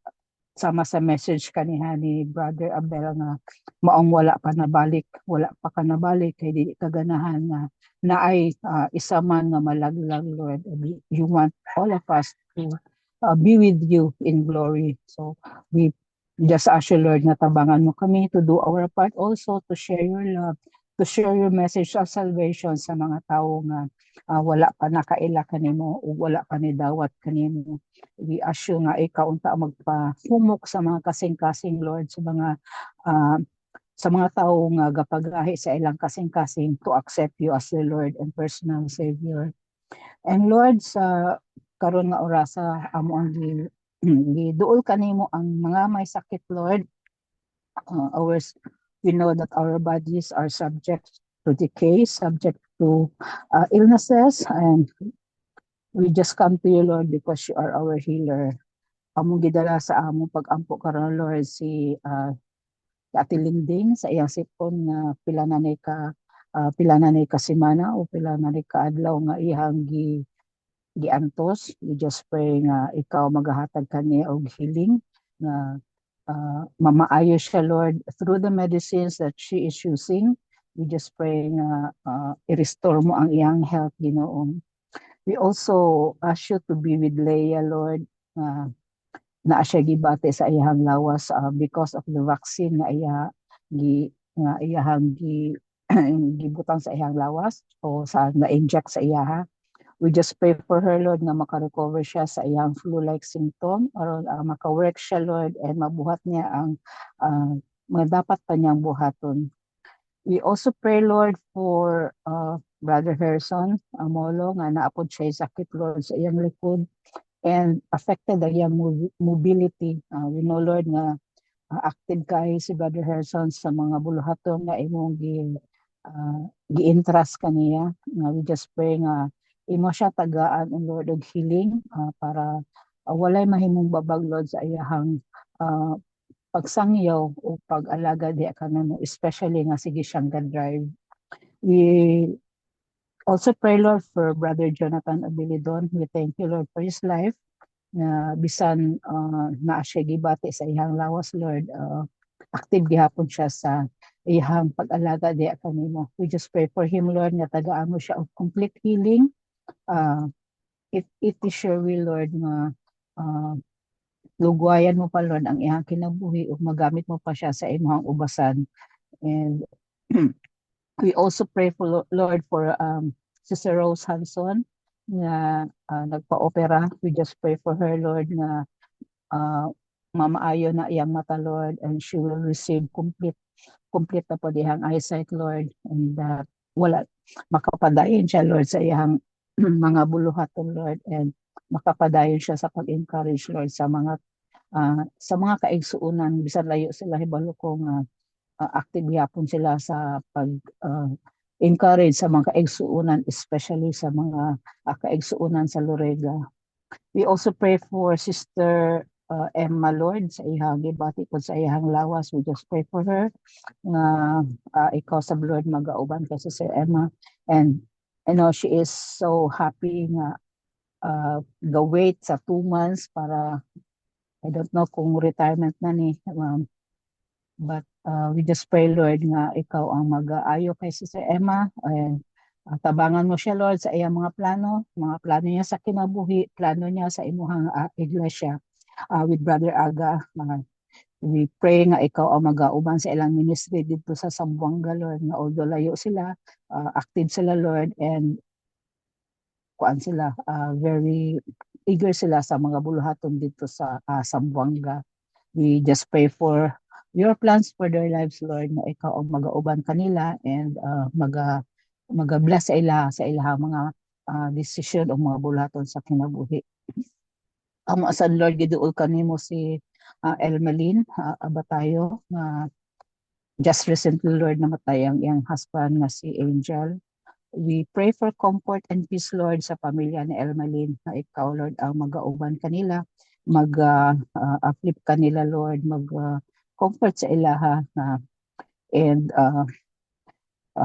sama sa message kaniha ni Brother Abel nga maong wala pa ka nabalik kay di kaganahan nga naay isa man nga malaglag, Lord. You want all of us to be with you in glory. So we just ask you, Lord, na tabangan mo kami to do our part also to share your love, to share your message of salvation sa mga tao nga wala pa nakaila kanimo o wala pa ni dawat kanimo. We ask you nga ikaw unta magpahumok sa mga kasing-kasing, Lord, sa mga tao nga gapagahi sa ilang kasing-kasing to accept you as the Lord and personal Savior. And Lord, sa karon nga orasa amo ang giduol kanimo ang mga may sakit, Lord. ours, we know that our bodies are subject to decay, subject to illnesses, and we just come to you, Lord, because you are our healer. Among gidala sa among pag-ampo karon, Lord, si Ate Linding sa iyang sipon nga pila na ni ka semana o pila na ni ka adlaw nga iyang giantos. We just pray nga ikaw magahatag kaniya og healing nga mamaayo siya, Lord, through the medicines that she is using. We just pray nga i-restore mo ang iyang health, Ginoo. We also ask you to be with Leah, Lord, na siya gibate sa iyang lawas because of the vaccine nga iyahang gibutang sa iyang lawas o sa na-inject sa iyaha. We just pray for her, Lord, nga makarecover siya sa iyang flu-like symptom or makawork siya, Lord, and mabuhat niya ang mga dapat pa niyang buhaton. We also pray, Lord, for Brother Harrison Amolo nga naapod siya sakit, Lord, sa iyang likod and affected ang iyang mobility. We know, Lord, nga active kay si Brother Harrison sa mga buluhaton nga imong gi-interest kaniya. We just pray nga imo siya tagaan, Lord, og healing para walay mahimong babag, Lord, sa iyahang pagsangyaw o pag-alaga di kanamo, especially nga sige siyang drive. We also pray, Lord, for Brother Jonathan Abilidon. We thank you, Lord, for his life. Bisan na siya gibati sa iyang lawas, Lord, active gihapon siya sa iyang pag-alaga di kanimo. We just pray for him, Lord, nga tagaan mo siya og complete healing. If it is your will, Lord, nga lugwayan mo pa, Lord, ang iyang kinabuhi o magamit mo pa siya sa imong ubasan. And we also pray for, Lord, for Sister Rose Hanson nga nagpa-opera. We just pray for her, Lord, nga mamaayo na iyang mata, Lord, and she will receive complete na po dihang eyesight, Lord, and wala makapadayon siya, Lord, sa iyang mga buluhaton, Lord, and makapadayon siya sa pag-encourage, Lord, sa mga kaigsuunan, bisan layo sila hibalo kung active yapon sila sa pag-encourage sa mga kaigsuunan, especially sa mga kaigsuunan sa Lorega. We also pray for Sister Emma, Lord, sa iyang gibati po sa iyang lawas. We just pray for her nga ikaw sa Lord magauban kay Sister Emma, and I know she is so happy nga ga-wait sa 2 months para I don't know kung retirement na ni, but we just pray, Lord, nga ikaw ang mag-aayo kay Sister Emma, and tabangan mo siya, Lord, sa iyang mga plano niya sa kinabuhi, plano niya sa imuhang iglesia with Brother Aga. We pray nga ikaw ang mag-auban sa ilang ministry dito sa Zamboanga, Lord, nga although layo sila, active sila, Lord, and sila very eager sila sa mga buluhaton dito sa Zamboanga. We just pray for your plans for their lives, Lord, na ikaw ang mag-auban kanila and mag-bless sa ilang mga decision o mga buluhaton sa kinabuhi. Ang asad, Lord, giduol kanimo si Elmeline Abatayo, just recently, Lord, namatay ang iyang husband nga si Angel. We pray for comfort and peace, Lord, sa pamilya ni Elmeline, na ikaw, Lord, ang mag-auban kanila, mag-uplift kanila, Lord, mag-comfort sa ilaha, and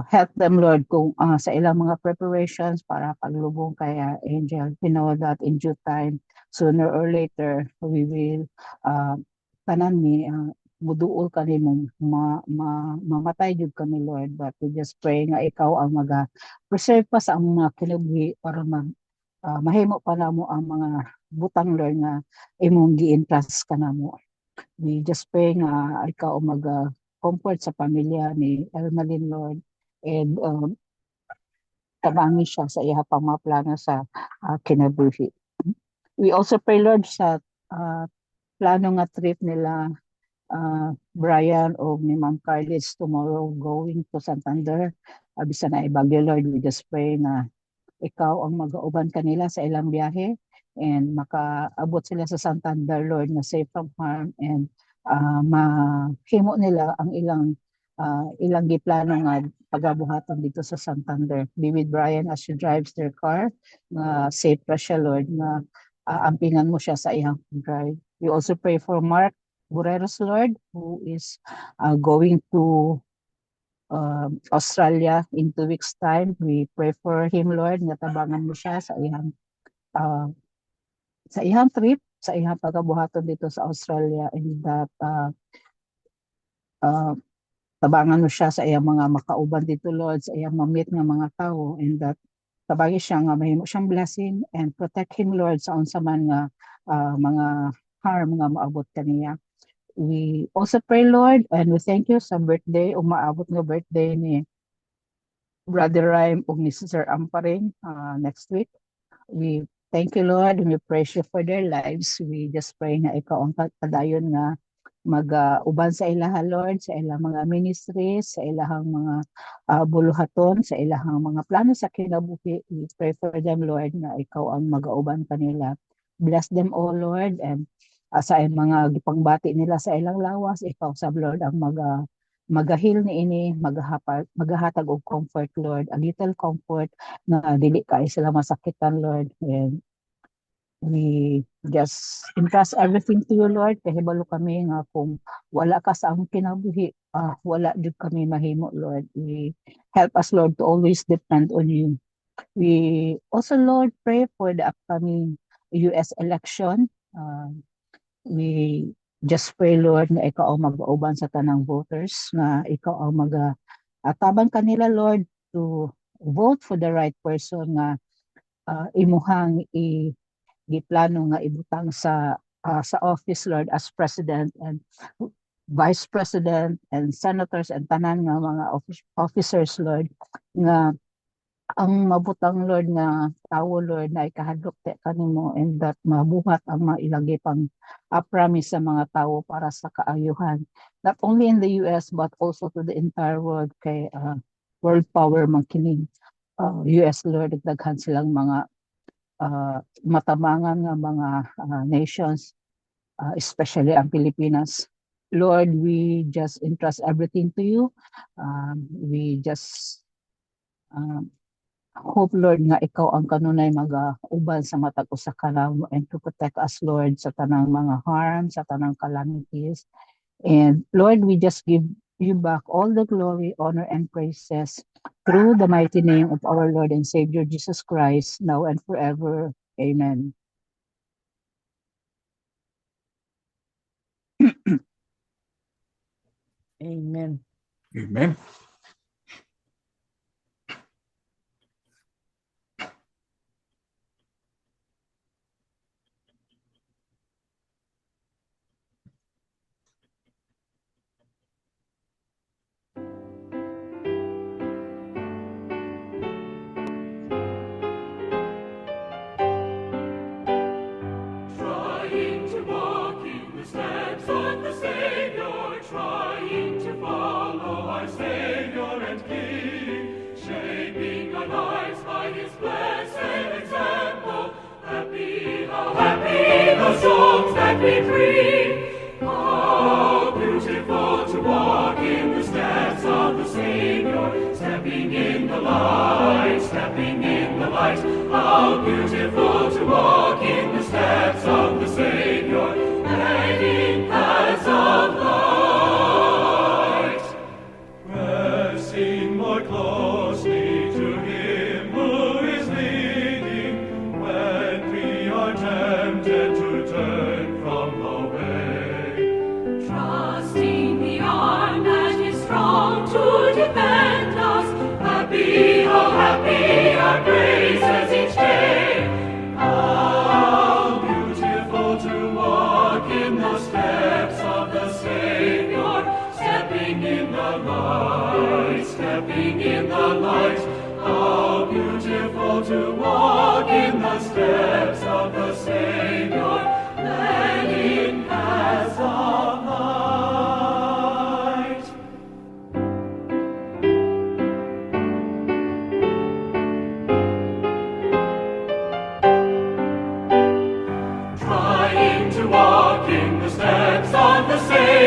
help them, Lord, kung sa ilang mga preparations para paglubong kay Angel. We know that in due time, sooner or later, we will tanan ni muduol kami mamatay jud kami, Lord, but we just pray nga ikaw ang preserve pa sa ang mga kinabuhi para mahimo pa namo ang mga butang, Lord, nga imong gi-entrust kanamo. We just pray nga ikaw ang comfort sa pamilya ni Elmeline, Lord, and tabangi siya sa iya pang mga plano sa kinabuhi. We also pray, Lord, sa plano nga trip nila Brian o ni Ma'am Carlis tomorrow going to Santander. Bisan na ibagyo, Lord, we just pray na ikaw ang mag-auban kanila sa ilang biyahe and makaabot sila sa Santander, Lord, na safe from harm and mahimo nila ang ilang giplano nga pagabuhaton dito sa Santander. Be with Brian as she drives their car, nga safe pa siya, Lord, nga ampingan mo siya sa iyang drive. We also pray for Mark Bureros, Lord, who is going to Australia in 2 weeks' time. We pray for him, Lord, nga tabangan mo siya sa iyang trip, sa iyang pagabuhaton dito sa Australia, and that tabangan mo siya sa iyang mga makauban dito, Lord, sa iyang mamit nga mga tao, and that tabagi siya nga mahimo siyang blessing and protect him, Lord, sa unsa man nga mga harm nga maabot kaniya. We also pray, Lord, and we thank you sa birthday o maabot nga birthday ni Brother Rhyme ug ni Sister Amparing next week. We thank you, Lord, and we praise you for their lives. We just pray na ikaw ang padayon nga mag-uban sa ilaha, Lord, sa ilang mga ministries, sa ilahang mga buluhaton, sa ilahang mga plano sa kinabuhi. We pray for them, Lord, na ikaw ang mag-auban kanila. Bless them all, Lord, and sa mga gipangbati nila sa ilang lawas, ikaw sa Lord ang magahil ni ini, magahatag og comfort, Lord, a little comfort na dili kay sila masakitan, Lord. And we just entrust everything to you, Lord. Kahibalo kami nga kung wala ka sa among kinabuhi, wala jud kami mahimo, Lord. We help us, Lord, to always depend on you. We also, Lord, pray for the upcoming US election. We just pray, Lord, na ikaw ang mag-auban sa tanang voters, na ikaw ang mag-atabang kanila, Lord, to vote for the right person nga imuhang giplano nga ibutang sa office, Lord, as President and Vice President and Senators and tanan nga mga officers, Lord, nga ang mabutang, Lord, nga tawo, Lord, na ikahadlok te kanimo, and that mabuhat ang mailagi pang promise sa mga tao para sa kaayuhan, not only in the US but also to the entire world. Kay world power man kining US, Lord, daghan silang mga matabangan nga mga nations, especially ang Pilipinas. Lord, we just entrust everything to you. We just hope, Lord, nga ikaw ang kanunay mag-uban sa matag usa ka namo, and to protect us, Lord, sa tanang mga harm, sa tanang calamities. And Lord, we just give you back all the glory, honor, and praises through the mighty name of our Lord and Savior Jesus Christ, now and forever. Amen. Amen. Amen. Trying to walk in the steps of the Savior, trying to follow our Savior and King, shaping our lives by His blessed example. Happy, how happy the souls that we bring. How beautiful to walk in the steps of the Savior, stepping in the light, stepping in the light. How beautiful to walk in the steps of the Savior, treading paths of light. Pressing more closely to Him who is leading, when we are tempted to turn from the way. Trusting the arm that is strong to defend us, happy, how happy our praises each day. How beautiful to walk in the steps of the Savior, stepping in the light, stepping in the light. How beautiful to walk in the steps of the Savior, led in paths of light. Trying to walk in the steps of the Savior,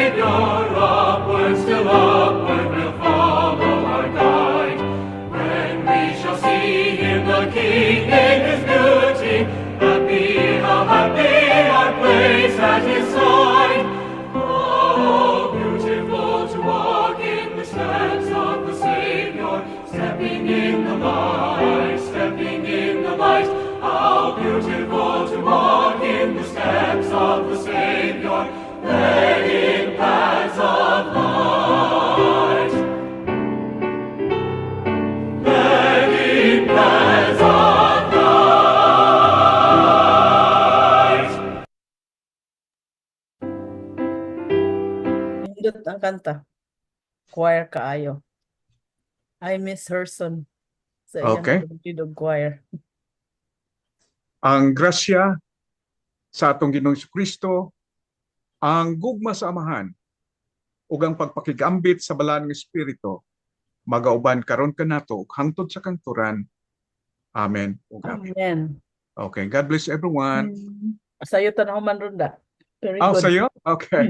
night, stepping in the light. How beautiful to walk in the steps of the Savior, begging paths of light. Begging paths of light. Hindot ang kanta. Choir kaayo. I miss Herson sa iyang Okay. Tidog choir. Ang grasya sa atong Ginoong Kristo, ang gugma sa amahan, ug ang pagpakigambit sa balaan ng Espiritu, magauban karon kanato ug hangtod sa kanturan. Amen. Ug amen. Amen. Okay, God bless everyone. Sayo tanong man ronda. Very Oh, good. sa'yo? Okay.